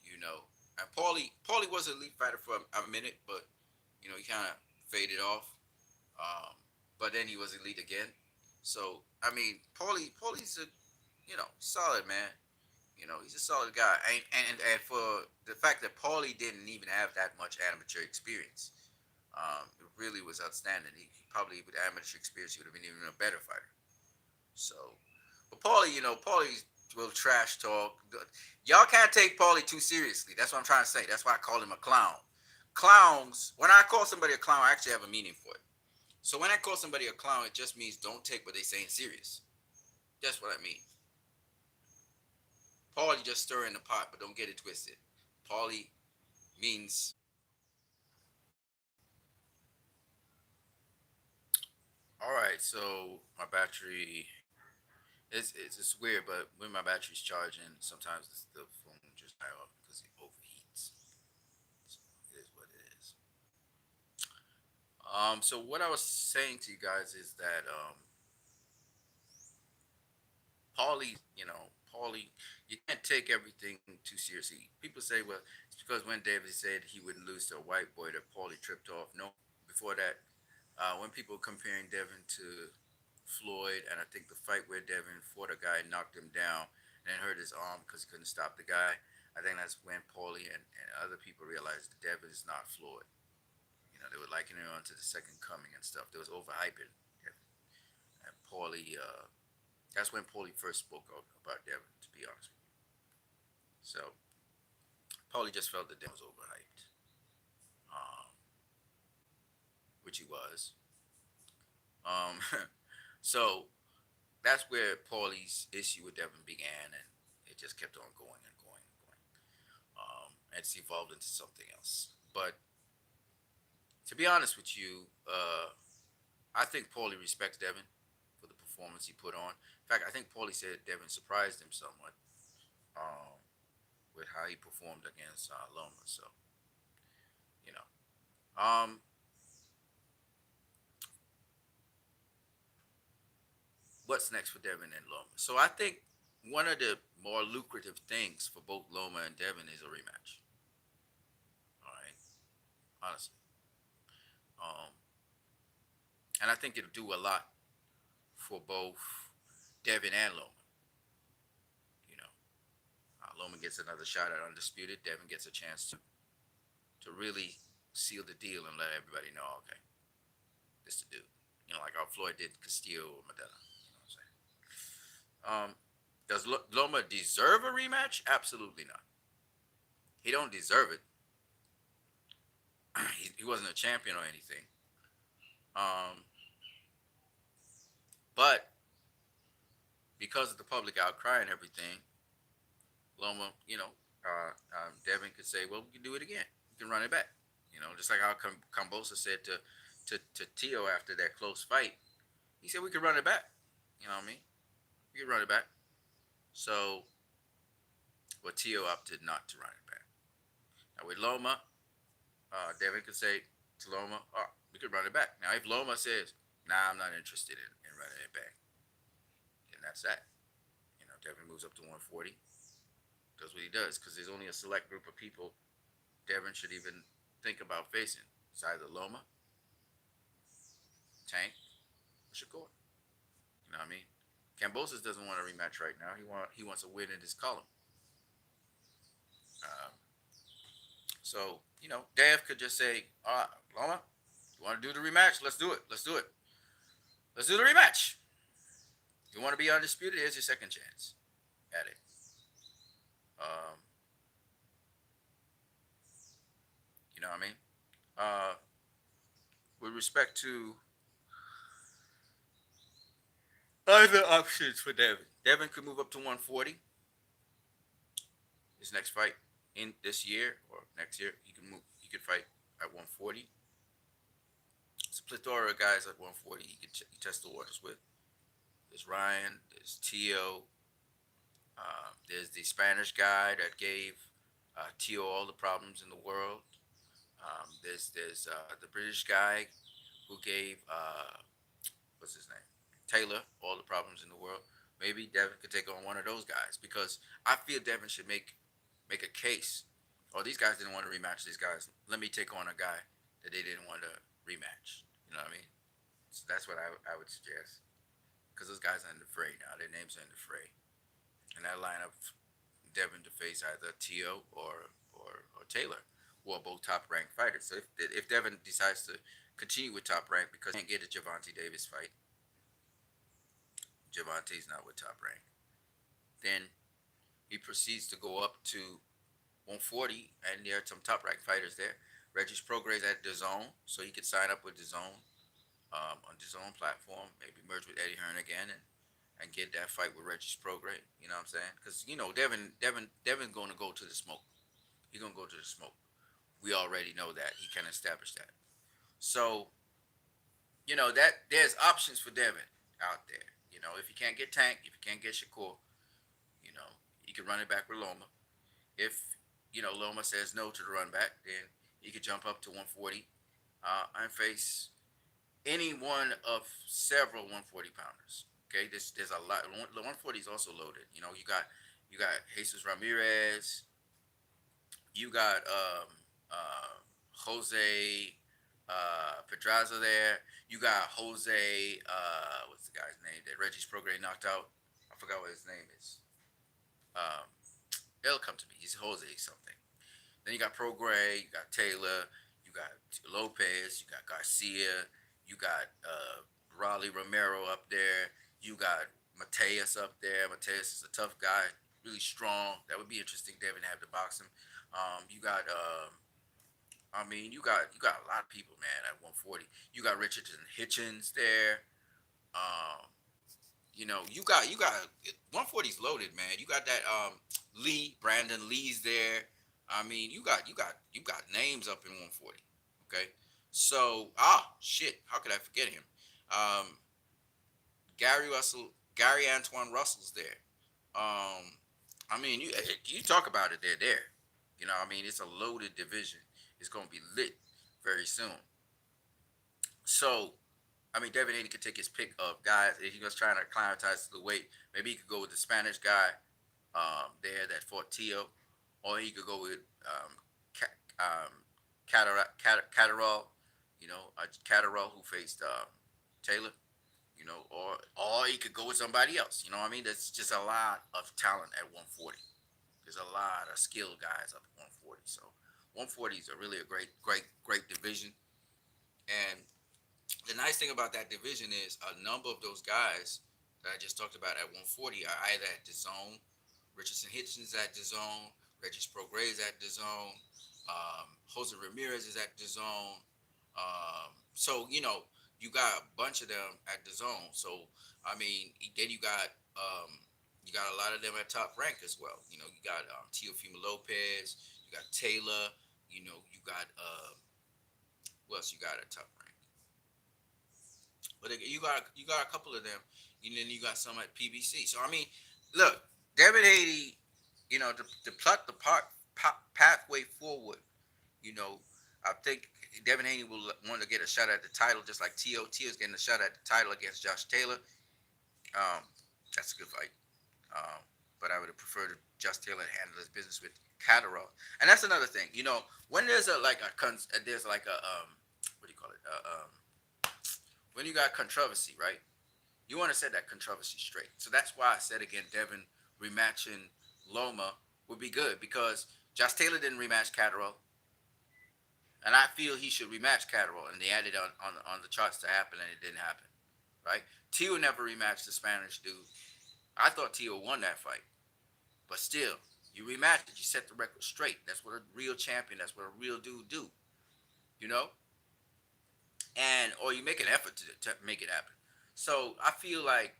You know, and Paulie was an elite fighter for a minute, but he kind of faded off. Um, but then he was elite again. So I mean, Paulie's a solid man. He's a solid guy, and for the fact that Paulie didn't even have that much amateur experience, it really was outstanding. He probably with amateur experience, he would have been even a better fighter. So, but Paulie will trash talk. Y'all can't take Paulie too seriously. That's what I'm trying to say. That's why I call him a clown. Clowns. When I call somebody a clown, I actually have a meaning for it. So when I call somebody a clown, it just means don't take what they saying serious. That's what I mean. Paulie just stirring the pot, but don't get it twisted. Paulie means all right. So my battery it's weird, but when my battery's charging, sometimes the phone just die off because it overheats. So it is what it is. So what I was saying to you guys is that Paulie, you can't take everything too seriously. People say, well, it's because when David said he wouldn't lose to a white boy that Paulie tripped off. No, before that, when people were comparing Devin to Floyd, and I think the fight where Devin fought a guy, knocked him down, and then hurt his arm because he couldn't stop the guy. I think that's when Paulie and other people realized that Devin is not Floyd. They were likening him onto the second coming and stuff. There was overhyping Devin. And Paulie, that's when Paulie first spoke about Devin, to be honest with you. So Paulie just felt that Devin was overhyped, um, which he was. Um, so that's where Paulie's issue with Devin began, and it just kept on going and going and going. And it's evolved into something else. But to be honest with you, I think Paulie respects Devin for the performance he put on. In fact, I think Paulie said Devin surprised him somewhat um, with how he performed against Loma. So, you know. Um, what's next for Devin and Loma? So I think one of the more lucrative things for both Loma and Devin is a rematch. All right, honestly. Um, and I think it'll do a lot for both Devin and Loma. You know, Loma gets another shot at undisputed. Devin gets a chance to really seal the deal and let everybody know, okay, this the dude. Like how Floyd did Castillo or Medina. You know what I'm saying? Does Loma deserve a rematch? Absolutely not. He don't deserve it. He wasn't a champion or anything. Um, but because of the public outcry and everything, Loma, Devin could say, well, we can do it again. We can run it back. Just like how Cambosa said to Tio after that close fight. He said we could run it back. You know what I mean? We could run it back. So, but Tio opted not to run it back. Now with Loma, Devin could say to Loma, oh, we could run it back. Now if Loma says, nah, I'm not interested in running it back, then that's that. Devin moves up to 140, does what he does, because there's only a select group of people Devin should even think about facing. It's either Loma, Tank, or Shakur. You know what I mean? Cambosis doesn't want a rematch right now. He wants a win in his column. Um, so Dev could just say, "All right, Loma, you want to do the rematch? Let's do it. Let's do it. Let's do the rematch. You want to be undisputed? Here's your second chance at it." Um, you know what I mean? Uh, with respect to other options for Devin could move up to 140. His next fight in this year or next year, he can move. He could fight at 140. It's a plethora of guys at 140 he could test the waters with. There's Ryan. There's Tio. There's the Spanish guy that gave Tio all the problems in the world. There's the British guy who gave what's his name, Taylor, all the problems in the world. Maybe Devin could take on one of those guys because I feel Devin should make a case. Oh, these guys didn't want to rematch these guys. Let me take on a guy that they didn't want to rematch. You know what I mean? So that's what I would suggest because those guys are in the fray now. Their names are in the fray, and that lineup, Devin to face either Tio or Taylor, who are both top ranked fighters. So if Devin decides to continue with top rank because he can't get a Javante Davis fight, Javante's not with top rank, then he proceeds to go up to 140, and there are some top ranked fighters there. Regis Prograis at the zone, so he could sign up with the zone on the zone platform, maybe merge with Eddie Hearn again, and get that fight with Regis Prograis. You know what I'm saying? Because Devin's going to go to the smoke. He's going to go to the smoke. We already know that. He can establish that. So that there's options for Devin out there. If he can't get Tank, if he can't get Shakur, he can run it back with Loma. If Loma says no to the run back, then he could jump up to 140 and face any one of several 140 pounders. Okay, there's a lot. 140 is also loaded. You got Jesus Ramirez. You got Jose Pedraza there. You got Jose. What's the guy's name that Regis Prograis knocked out? I forgot what his name is. Um, it'll come to me. He's Jose something. Then you got Prograis. You got Taylor. You got Lopez. You got Garcia. You got Raleigh Romero up there. You got Mateus up there. Mateus is a tough guy, really strong. That would be interesting. Devin have to box him. You got you got a lot of people, man, at 140. You got Richardson Hitchens there. Um, you got 140's loaded, man. You got that Brandon Lee's there. You got names up in 140. Okay, so shit, how could I forget him? Um, Gary Antoine Russell's there. You talk about it, they're there. It's a loaded division. It's gonna be lit very soon. So, Devin Haney could take his pick of guys. If he was trying to acclimatize to the weight, maybe he could go with the Spanish guy there that fought Tio, or he could go with Catterall, Catterall who faced Taylor, or he could go with somebody else. There's just a lot of talent at 140. There's a lot of skilled guys up at 140. So 140 is really a great, great, great division. And the nice thing about that division is a number of those guys that I just talked about at 140 are either at the zone. Richardson Hitchens at the zone. Regis Prograis at the zone. Jose Ramirez is at the zone. You got a bunch of them at the zone. So then you got a lot of them at top rank as well. You got Teofimo Lopez. You got Taylor. You got who else you got at top rank? But you got a couple of them, and then you got some at PBC. So look, Devin Haney, to plot the pathway forward. I think Devin Haney will want to get a shot at the title, just like Tio. Tio's getting a shot at the title against Josh Taylor. That's a good fight. But I would have preferred Josh Taylor to handle his business with Catterall. And that's another thing. When there's there's like a what do you call it? When you got controversy, right? You want to set that controversy straight. So that's why I said again, Devin rematching Loma would be good because Josh Taylor didn't rematch Catterall, and I feel he should rematch Catterall, and they added on the charts to happen, and it didn't happen. Right? Tio never rematched the Spanish dude. I thought Tio won that fight, but still, you rematch it. You set the record straight. That's what a real champion. That's what a real dude do. You know, and or you make an effort to make it happen. So I feel like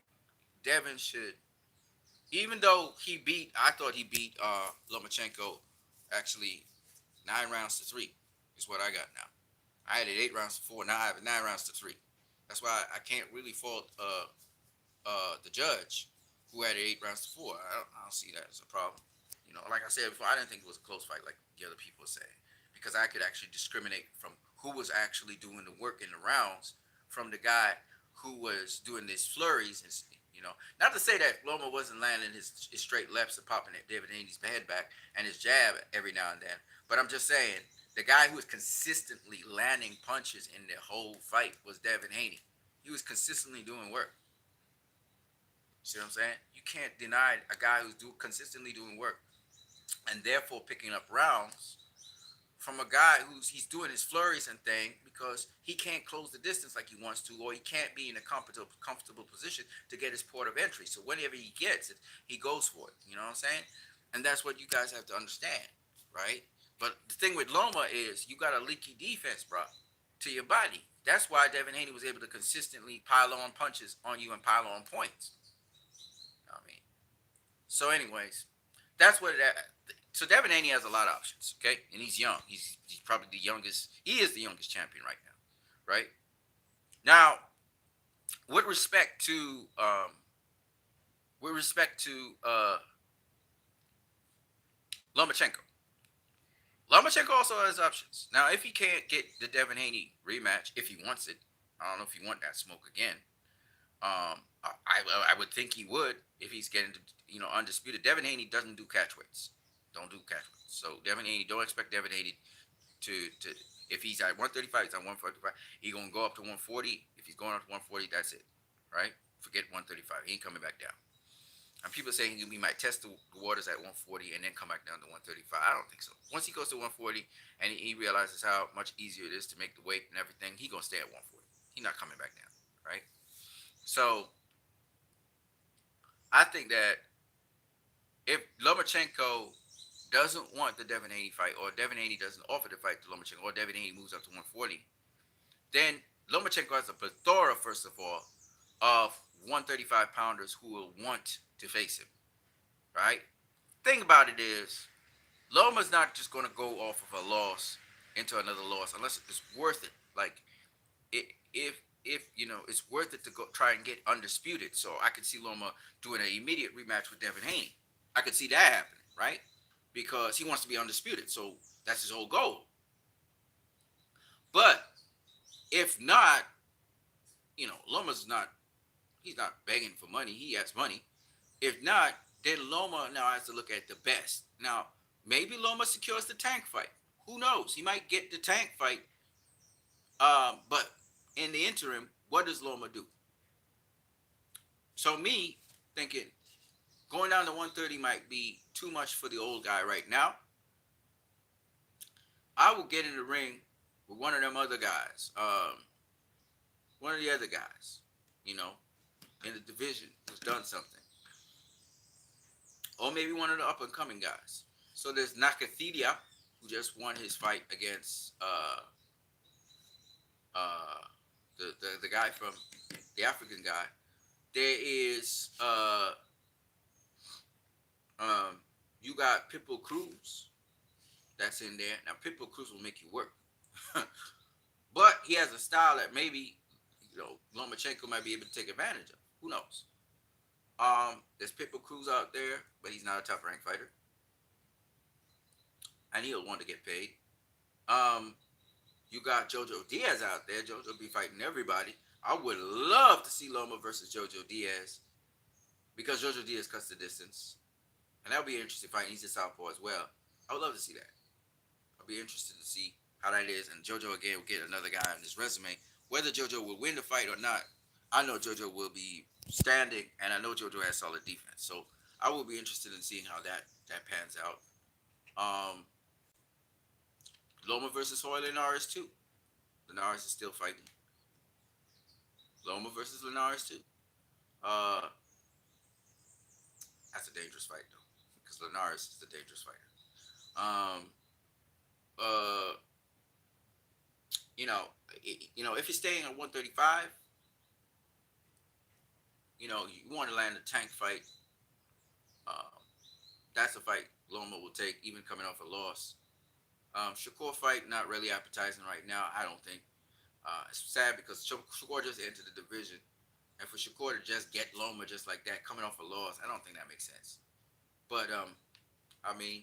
Devin should, even though I thought he beat Lomachenko actually 9 rounds to 3 is what I got now. I had it 8 rounds to 4. Now I have it 9 rounds to 3. That's why I can't really fault the judge who had it 8 rounds to 4. I don't see that as a problem. Like I said before, I didn't think it was a close fight like the other people were saying because I could actually discriminate from who was actually doing the work in the rounds from the guy who was doing these flurries. And not to say that Loma wasn't landing his straight lefts and popping at David Haney's head back and his jab every now and then, but I'm just saying the guy who was consistently landing punches in the whole fight was Devin Haney. He was consistently doing work. See what I'm saying? You can't deny a guy who's consistently doing work and therefore picking up rounds from a guy he's doing his flurries and thing because he can't close the distance like he wants to, or he can't be in a comfortable position to get his port of entry. So whenever he gets it, he goes for it. You know what I'm saying? And that's what you guys have to understand, right? But the thing with Loma is you got a leaky defense, bro, to your body. That's why Devin Haney was able to consistently pile on punches on you and pile on points. I mean, so anyways, that's what it. So Devin Haney has a lot of options, okay, and he's young. He's probably the youngest. He is the youngest champion right now, right? Now, with respect to Lomachenko, Lomachenko also has options. Now, if he can't get the Devin Haney rematch, if he wants it, I don't know if he want that smoke again. I would think he would if he's getting to, undisputed. Devin Haney doesn't do catch weights. Don't do catch weights. So Devin Haney, don't expect Devin Haney to if he's at 135, he's at 145. He's gonna go up to 140. If he's going up to 140, that's it, right? Forget 135. He ain't coming back down. And people saying he might test the waters at 140 and then come back down to 135. I don't think so. Once he goes to 140 and he realizes how much easier it is to make the weight and everything, he's gonna stay at 140. He's not coming back down, right? So I think that if Lomachenko doesn't want the Devin Haney fight, or Devin Haney doesn't offer the fight to Lomachenko, or Devin Haney moves up to 140, then Lomachenko has a plethora, first of all, of 135 pounders who will want to face him, right? Thing about it is, Loma's not just going to go off of a loss into another loss unless it's worth it. Like, if it's worth it to go try and get undisputed. So I could see Loma doing an immediate rematch with Devin Haney. I could see that happening, right? Because he wants to be undisputed. So that's his whole goal. But if not, he's not begging for money. He has money. If not, then Loma now has to look at the best. Now, maybe Loma secures the Tank fight. Who knows? He might get the Tank fight. But in the interim, what does Loma do? So me thinking going down to 130 might be too much for the old guy right now. I will get in the ring with one of them other guys. One of the other guys, in the division who's done something. Or maybe one of the up and coming guys. So there's Nakathidya, who just won his fight against the guy from the African guy. There is you got Pitbull Cruz that's in there. Now Pitbull Cruz will make you work. But he has a style that maybe Lomachenko might be able to take advantage of. Who knows? There's Pitbull Cruz out there, but he's not a top ranked fighter. And he'll want to get paid. You got Jojo Diaz out there. Jojo be fighting everybody. I would love to see Loma versus Jojo Diaz because Jojo Diaz cuts the distance. And that would be an interesting fight. He's a southpaw as well. I would love to see that. I'll be interested to see how that is. And Jojo, again, will get another guy on his resume. Whether Jojo will win the fight or not, I know JoJo will be standing, and I know JoJo has solid defense. So I will be interested in seeing how that pans out. Um, Loma versus Hoy Linares too. Linares is still fighting. Loma versus Linares too. Uh, that's a dangerous fight though, because Linares is the dangerous fighter. Um, uh, if you're staying at 135, you want to land a tank fight. Uh, that's a fight Loma will take, even coming off a loss. Shakur fight not really appetizing right now. I don't think. It's sad because Shakur just entered the division, and for Shakur to just get Loma just like that, coming off a loss, I don't think that makes sense. But I mean,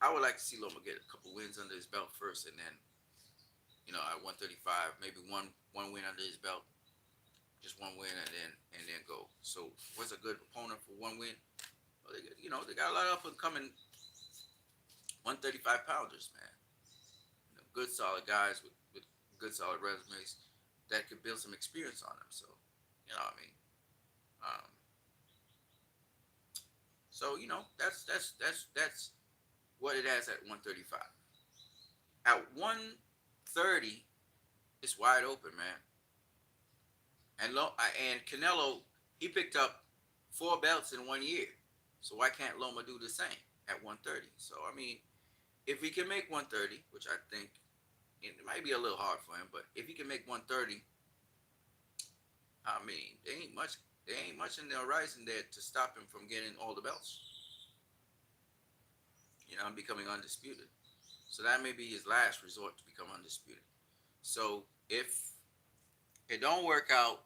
I would like to see Loma get a couple wins under his belt first, and then at 135, maybe one win under his belt, just one win, and then go. So what's a good opponent for one win? Well, they got a lot of up and coming 135 pounders, man. Good solid guys with good solid resumes that could build some experience on them. So what I mean. Um, that's what it has at 135. At 130, it's wide open, man. And Canelo, he picked up 4 belts in 1 year. So why can't Loma do the same at 130? So I mean, if he can make 130, which I think it might be a little hard for him, but if he can make 130, I mean, there ain't much in the horizon there to stop him from getting all the belts. I'm becoming undisputed. So that may be his last resort to become undisputed. So if it don't work out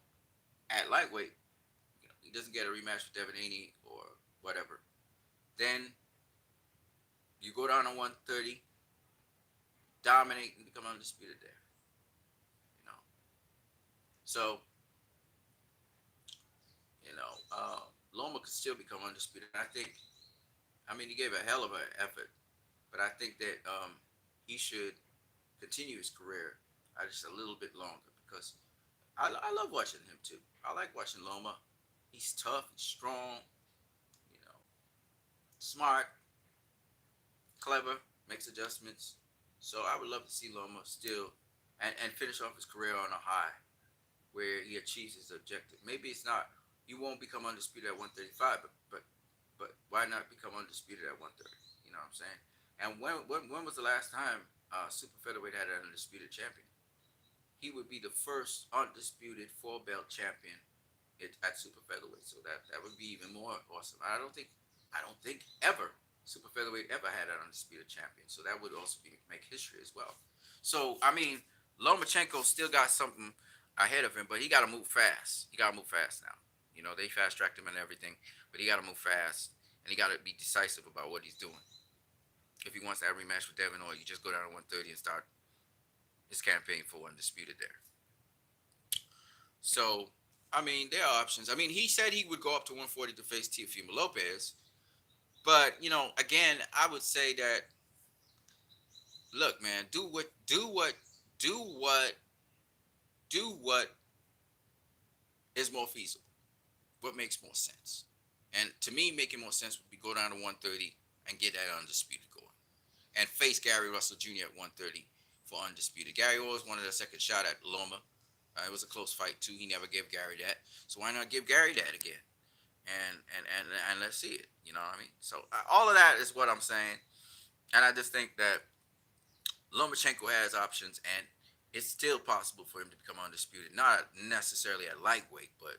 at lightweight, he doesn't get a rematch with Devin Haney or whatever, then you go down to 130, dominate, and become undisputed there. You know. So Loma could still become undisputed. And I mean, he gave a hell of an effort, but I think that he should continue his career just a little bit longer because I love watching him too. I like watching Loma. He's tough, he's strong, you know, smart, clever, makes adjustments. So I would love to see Loma still and finish off his career on a high where he achieves his objective. Maybe it's not you won't become undisputed at 135, but why not become undisputed at 130? You know what I'm saying? And when was the last time super featherweight had an undisputed champion? He would be the first undisputed 4 belt champion at super featherweight. So that would be even more awesome. I don't think ever super featherweight ever had an undisputed champion. So that would also make history as well. So I mean, Lomachenko still got something ahead of him, but he got to move fast. He got to move fast now. They fast tracked him and everything, but he got to move fast and he got to be decisive about what he's doing. If he wants that rematch with Devin, or you just go down to 130 and start his campaign for undisputed there. So, I mean, there are options. I mean, he said he would go up to 140 to face Teofimo Lopez, but again, I would say that look, man, do what is more feasible. What makes more sense? And to me, making more sense would be go down to 130 and get that undisputed going, and face Gary Russell Jr. at 130 for undisputed. Gary always wanted a second shot at Loma. It was a close fight too. He never gave Gary that, so why not give Gary that again? And let's see it. You know what I mean? So all of that is what I'm saying, and I just think that Lomachenko has options, and it's still possible for him to become undisputed. Not necessarily at lightweight, but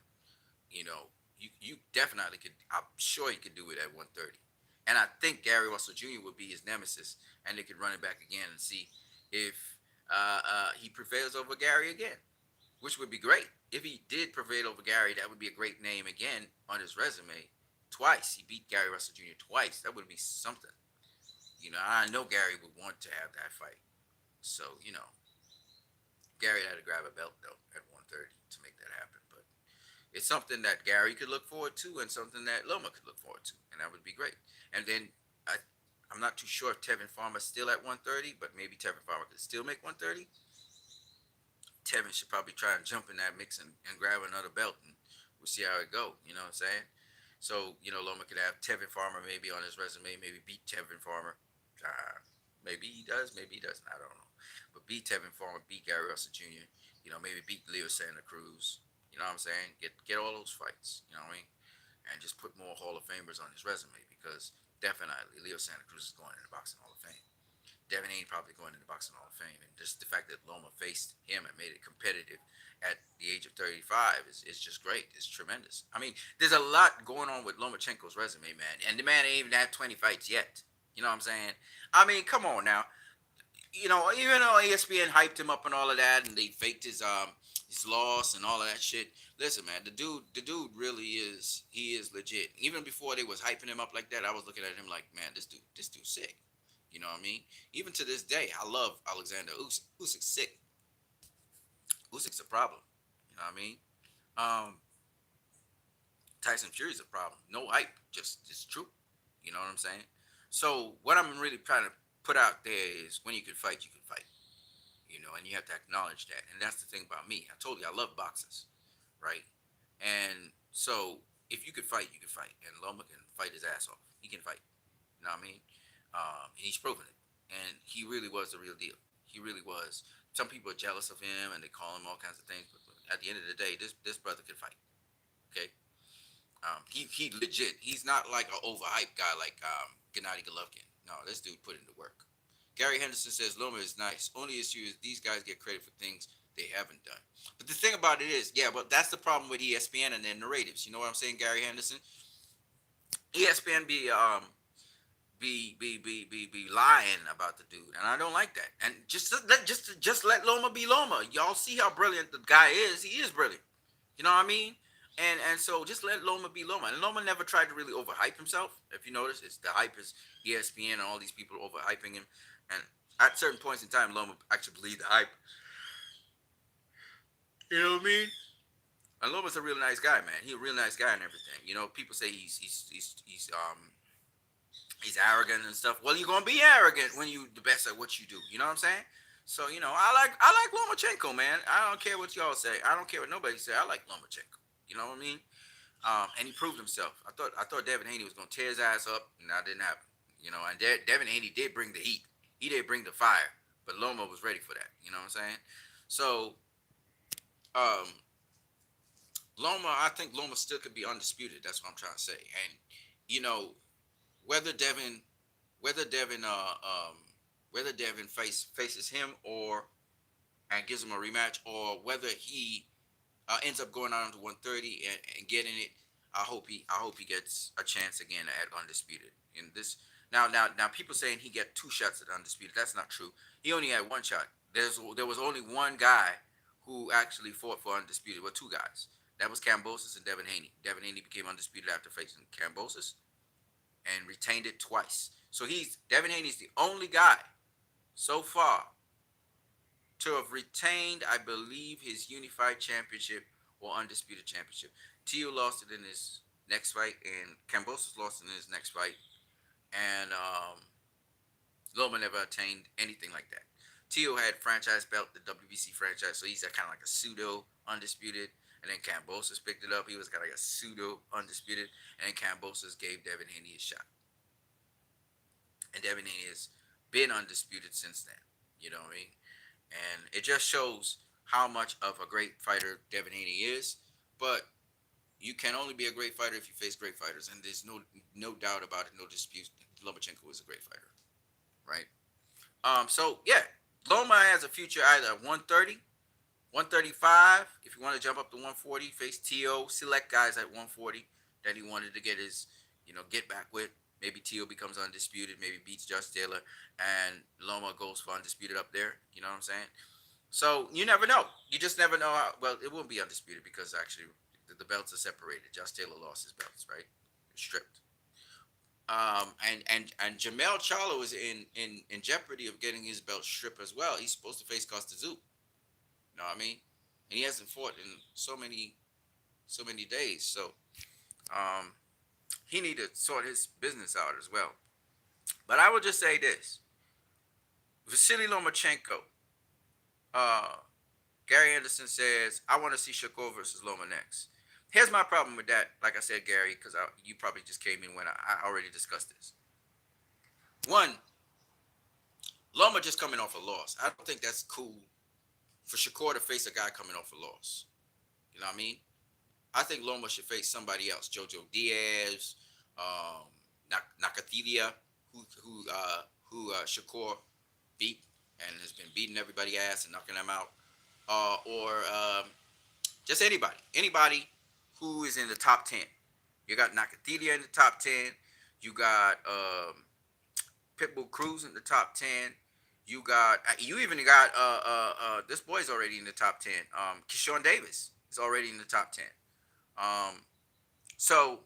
you definitely could. I'm sure he could do it at 130. And I think Gary Russell Jr. would be his nemesis, and they could run it back again and see if he prevails over Gary again, which would be great. If he did prevail over Gary, that would be a great name again on his resume. Twice. He beat Gary Russell Jr. twice. That would be something. I know Gary would want to have that fight. So, Gary had to grab a belt, though, at 130 to make that happen. But it's something that Gary could look forward to and something that Loma could look forward to. And that would be great. And then I'm not too sure if Tevin Farmer's still at 130, but maybe Tevin Farmer could still make 130. Tevin should probably try and jump in that mix and grab another belt, and we'll see how it go. You know what I'm saying? So Loma could have Tevin Farmer maybe on his resume, maybe beat Tevin Farmer. Maybe he does, maybe he doesn't. I don't know. But beat Tevin Farmer, beat Gary Russell Jr. Maybe beat Leo Santa Cruz. You know what I'm saying? Get all those fights. You know what I mean? And just put more Hall of Famers on his resume, because definitely Leo Santa Cruz is going in the Boxing Hall of Fame. Devin Haney probably going into Boxing Hall of Fame, and just the fact that Loma faced him and made it competitive at the age of 35 is just great. It's tremendous. I mean, there's a lot going on with Lomachenko's resume, man, and the man ain't even had 20 fights yet. You know what I'm saying? I mean, come on now. Even though ESPN hyped him up and all of that, and they faked his loss and all of that shit. Listen, man, the dude really is. He is legit. Even before they was hyping him up like that, I was looking at him like, man, this dude's sick. You know what I mean? Even to this day, I love Alexander Usyk. Usyk's sick. Usyk's a problem. You know what I mean? Um, Tyson Fury's a problem. No hype, just true. You know what I'm saying? So what I'm really trying to put out there is, when you can fight, you can fight. And you have to acknowledge that. And that's the thing about me. I told you I love boxers, right? And so if you could fight, you can fight. And Loma can fight his ass off. He can fight. You know what I mean? And he's proven it. And he really was the real deal. He really was. Some people are jealous of him and they call him all kinds of things. But at the end of the day, this brother can fight. Okay? He legit. He's not like an overhyped guy like Gennady Golovkin. No, this dude put in the work. Gary Henderson says Loma is nice. Only issue is these guys get credit for things they haven't done. But the thing about it is, yeah, well, that's the problem with ESPN and their narratives. You know what I'm saying, Gary Henderson? ESPN be lying about the dude, and I don't like that. And just let Loma be Loma. Y'all see how brilliant the guy is. He is brilliant. You know what I mean? And so just let Loma be Loma. And Loma never tried to really overhype himself. If you notice, it's the hype is ESPN and all these people overhyping him. And at certain points in time, Loma actually believed the hype. You know what I mean? And Loma's a real nice guy, man. He's a real nice guy and everything. People say he's arrogant and stuff. Well, you're gonna be arrogant when you the best at what you do. You know what I'm saying? So I like Lomachenko, man. I don't care what y'all say. I don't care what nobody say. I like Lomachenko. You know what I mean? And he proved himself. I thought Devin Haney was gonna tear his ass up, and that didn't happen. And Devin Haney did bring the heat. He did bring the fire, but Loma was ready for that. You know what I'm saying? So, um, Loma, I think Loma still could be undisputed. That's what I'm trying to say. And you know, whether Devin, whether Devin, whether Devin faces him or and gives him a rematch, or whether he ends up going on to 130 and getting it. I hope he gets a chance again at undisputed. In this now people saying he get two shots at undisputed. That's not true. He only had one shot. There was only one guy who actually fought for undisputed. Well, two guys. That was Kambosos and Devin Haney. Devin Haney became undisputed after facing Kambosos and retained it twice. So Devin Haney's the only guy so far to have retained, I believe, his unified championship or undisputed championship. Tio lost it in his next fight, and Kambosos lost it in his next fight, and Loma never attained anything like that. Tio had franchise belt, the WBC franchise, so he's kind of like a pseudo undisputed. And then Kambosos picked it up. He was kind of like a pseudo undisputed, and then Kambosos gave Devin Haney a shot, and Devin Haney has been undisputed since then. You know what I mean? And it just shows how much of a great fighter Devin Haney is. But you can only be a great fighter if you face great fighters, and there's no doubt about it, no dispute. Lomachenko is a great fighter, right? So yeah, Loma has a future either at 130, 135. If you want to jump up to 140, face T.O. Select guys at 140 that he wanted to get his, get back with. Maybe T.O. becomes undisputed. Maybe beats Josh Taylor, and Loma goes for undisputed up there. You know what I'm saying? So you never know. You just never know how. Well, it won't be undisputed because actually the belts are separated. Josh Taylor lost his belts, right? Stripped. And Jamel Charlo is in jeopardy of getting his belt stripped as well. He's supposed to face Costa Zoo. You know what I mean? And he hasn't fought in so many days. So he need to sort his business out as well. But I will just say this: Vasily Lomachenko, Gary Anderson says, I want to see Shakur versus Loma next. Here's my problem with that. Like I said, Gary, because you probably just came in when I already discussed this. One, Loma just coming off a loss. I don't think that's cool for Shakur to face a guy coming off a loss. You know what I mean? I think Loma should face somebody else. Jojo Diaz, um, Nakathilia, who Shakur beat and has been beating everybody ass and knocking them out. Or just anybody who is in the top 10. You got Nakathilia in the top 10. You got Pitbull Cruz in the top 10. You even got this boy's already in the top 10. Keyshawn Davis is already in the top 10. Um, so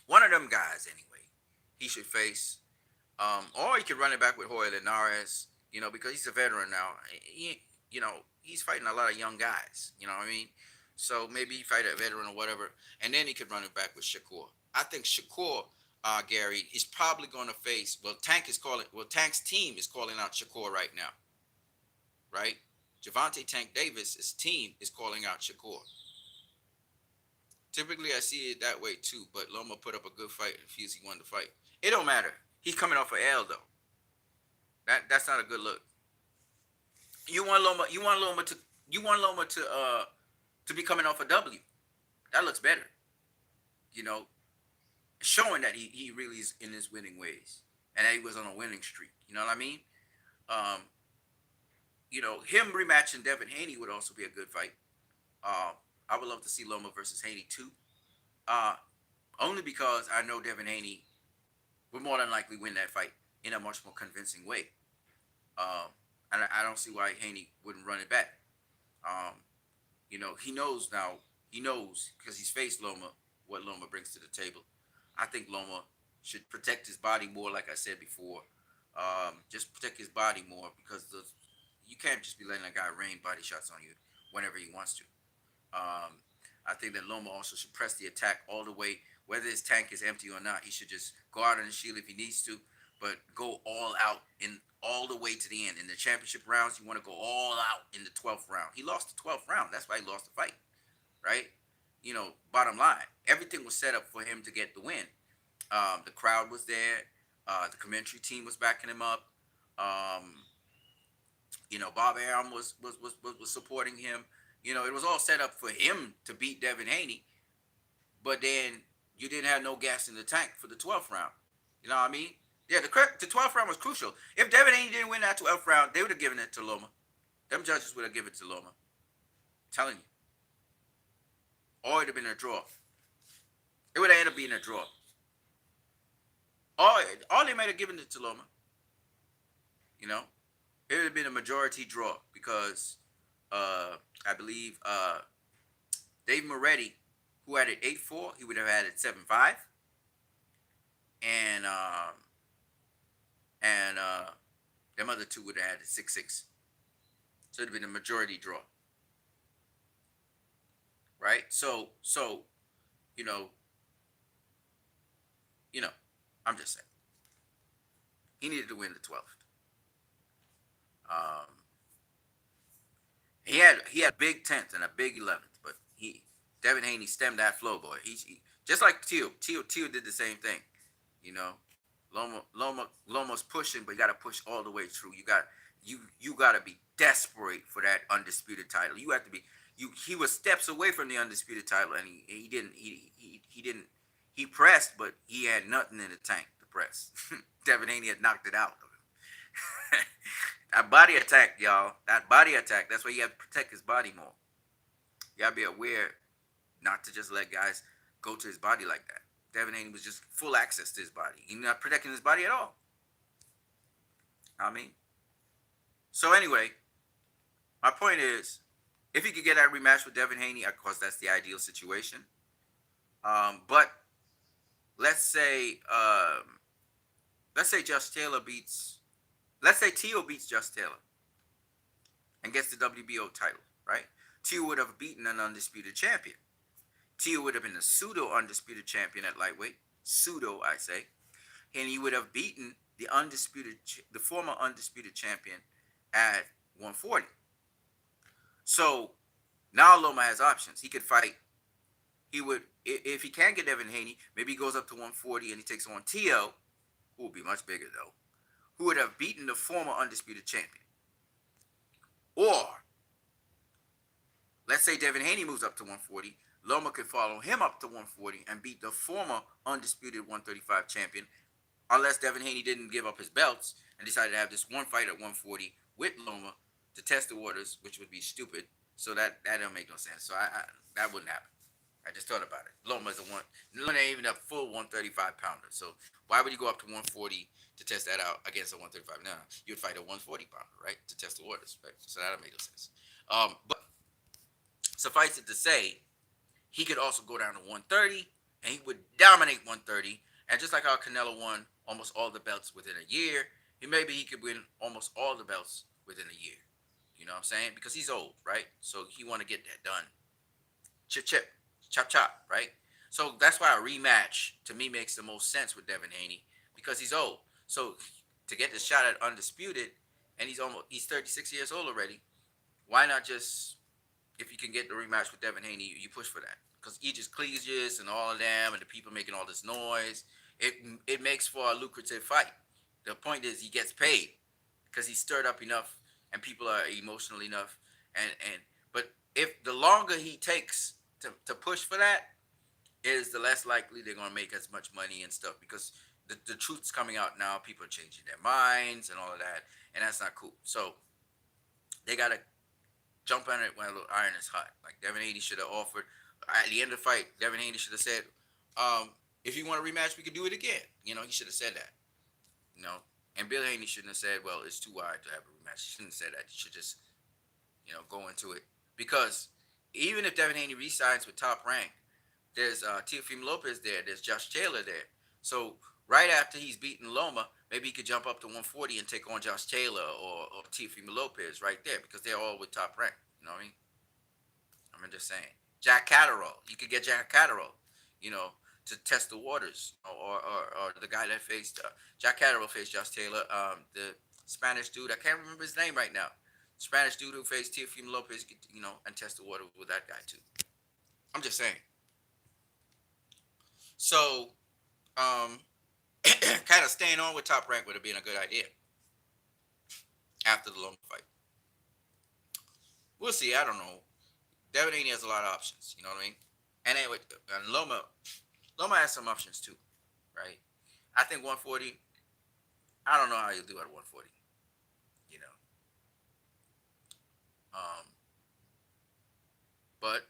one of them guys anyway, he should face. Or he could run it back with Jorge Linares, because he's a veteran now. He's fighting a lot of young guys. You know what I mean? So maybe he fight a veteran or whatever, and then he could run it back with Shakur. I think Shakur, Gary, is probably going to face. Well, Tank's team is calling out Shakur right now, right? Javante Tank Davis' team is calling out Shakur. Typically, I see it that way too, but Loma put up a good fight and feels he won the fight. It don't matter. He's coming off an L though. That's not a good look. You want Loma. To be coming off a W. That looks better. You know, showing that he really is in his winning ways and that he was on a winning streak. You know what I mean? Um, him rematching Devin Haney would also be a good fight. I would love to see Loma versus Haney too. Uh, Only because I know Devin Haney would more than likely win that fight in a much more convincing way. And I don't see why Haney wouldn't run it back. Um, he knows now. He knows because he's faced Loma what Loma brings to the table. I think Loma should protect his body more, like I said before. Just protect his body more because you can't just be letting a guy rain body shots on you whenever he wants to. Um, I think that Loma also should press the attack all the way, whether his tank is empty or not. He should just go out on the shield if he needs to, but go all out in all the way to the end. In the championship rounds, you want to go all out in the 12th round. He lost the 12th round. That's why he lost the fight, right? Bottom line, everything was set up for him to get the win. The crowd was there. The commentary team was backing him up. Um, Bob Arum was supporting him. It was all set up for him to beat Devin Haney, but then you didn't have no gas in the tank for the 12th round. You know what I mean? Yeah, the 12th round was crucial. If Devin Haney didn't win that 12th round, they would have given it to Loma. Them judges would have given it to Loma. I'm telling you. Or it would have been a draw. It would have ended up being a draw. Or they might have given it to Loma. It would have been a majority draw because I believe Dave Moretti, who had it 8-4, he would have had it 7-5. And them other two would have had it 6-6. So it'd have been a majority draw. Right? So you know, I'm just saying. He needed to win the 12th. Um, he had a big 10th and a big 11th, but Devin Haney stemmed that flow, boy. He just like Teal did the same thing. Loma's pushing, but you got to push all the way through. You got to be desperate for that undisputed title. You have to be. He was steps away from the undisputed title, and he didn't. He didn't. He pressed, but he had nothing in the tank to press. Devin Haney had knocked it out of him. That body attack, y'all. That body attack. That's why you have to protect his body more. You gotta be aware not to just let guys go to his body like that. Devin Haney was just full access to his body. He's not protecting his body at all. So anyway, my point is, if he could get that rematch with Devin Haney, of course that's the ideal situation. But let's say Just Taylor beats. Let's say Tio beats Just Taylor and gets the WBO title, right? Tio would have beaten an undisputed champion. Tio would have been a pseudo undisputed champion at lightweight, pseudo I say, and he would have beaten the former undisputed champion at 140. So now Loma has options. He could fight. He would, if he can get Devin Haney, maybe he goes up to 140 and he takes on Tio, who will be much bigger though, who would have beaten the former undisputed champion. Or let's say Devin Haney moves up to 140. Loma could follow him up to 140 and beat the former undisputed 135 champion, unless Devin Haney didn't give up his belts and decided to have this one fight at 140 with Loma to test the waters, which would be stupid. So that don't make no sense. So I that wouldn't happen. I just thought about it. Loma's a one. Loma ain't even a full 135 pounder. So why would you go up to 140 to test that out against a 135? No, you'd fight a 140 pounder, right, to test the waters, right? So that don't make no sense. But suffice it to say, he could also go down to 130 and he would dominate 130. And just like how Canelo won almost all the belts within a year, maybe he could win almost all the belts within a year. You know what I'm saying? Because he's old, right? So he want to get that done. Chip, chip, chop, chop, right? So that's why a rematch to me makes the most sense with Devin Haney because he's old. So to get the shot at undisputed, and he's 36 years old already. Why not just, if you can get the rematch with Devin Haney, you push for that? Because Aegis Cleages and all of them and the people making all this noise, it makes for a lucrative fight. The point is he gets paid because he's stirred up enough and people are emotional enough. And but if the longer he takes to push for that, is the less likely they're gonna make as much money and stuff because the truth's coming out now. People are changing their minds and all of that, and that's not cool. So they gotta jump on it when the iron is hot. Like Devin Haney should have offered at the end of the fight. Devin Haney should have said, "If you want a rematch, we could do it again." You know, he should have said that. You know, and Bill Haney shouldn't have said, "Well, it's too wide to have a rematch." He shouldn't have said that. He should just, go into it because even if Devin Haney resigns with Top Rank, there's Teofimo Lopez there. There's Josh Taylor there. So right after he's beaten Loma, maybe he could jump up to 140 and take on Josh Taylor or Teofimo Lopez right there because they're all with Top Rank. You know what I mean? I'm just saying. Jack Catterall. You could get Jack Catterall, you know, to test the waters. Or the guy that faced Jack Catterall faced Josh Taylor. The Spanish dude, I can't remember his name right now. Spanish dude who faced Teofimo Lopez, and test the water with that guy too. I'm just saying. So, um, kind of staying on with Top Rank would have been a good idea after the Loma fight. We'll see. I don't know. Devin Haney has a lot of options. You know what I mean? And anyway, and Loma has some options too, right? I think 140. I don't know how you do at 140. You know, um, but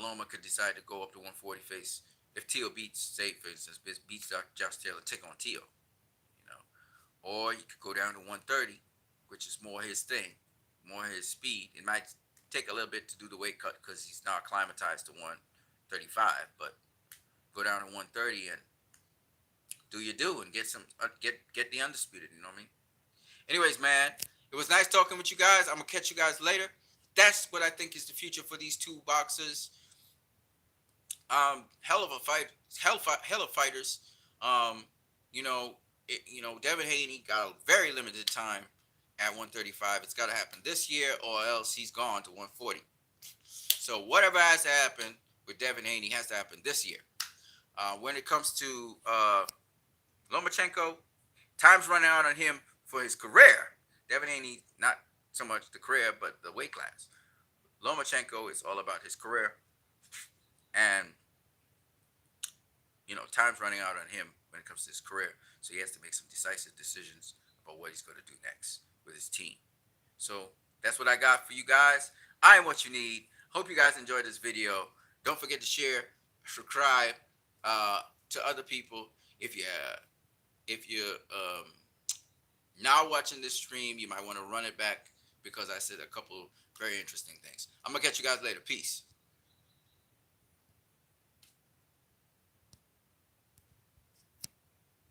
Loma could decide to go up to 140 face if Tio beats, say for instance, beats Josh Taylor, take on Tio. You know, or you could go down to 130, which is more his thing, more his speed. It might take a little bit to do the weight cut because he's now acclimatized to 135, but go down to 130 and do your do and get some get the undisputed. You know what I mean? Anyways, man, it was nice talking with you guys. I'm gonna catch you guys later. That's what I think is the future for these two boxers. Hell of a fight, hell of fighters. Um, Devin Haney got a very limited time at 135. It's got to happen this year, or else he's gone to 140. So whatever has to happen with Devin Haney has to happen this year. When it comes to Lomachenko, time's running out on him for his career. Devin Haney, not so much the career, but the weight class. Lomachenko is all about his career, and time's running out on him when it comes to his career. So he has to make some decisive decisions about what he's going to do next with his team. So that's what I got for you guys. I am what you need. Hope you guys enjoyed this video. Don't forget to share, subscribe to other people. If you're now watching this stream, you might want to run it back because I said a couple very interesting things. I'm gonna catch you guys later. Peace.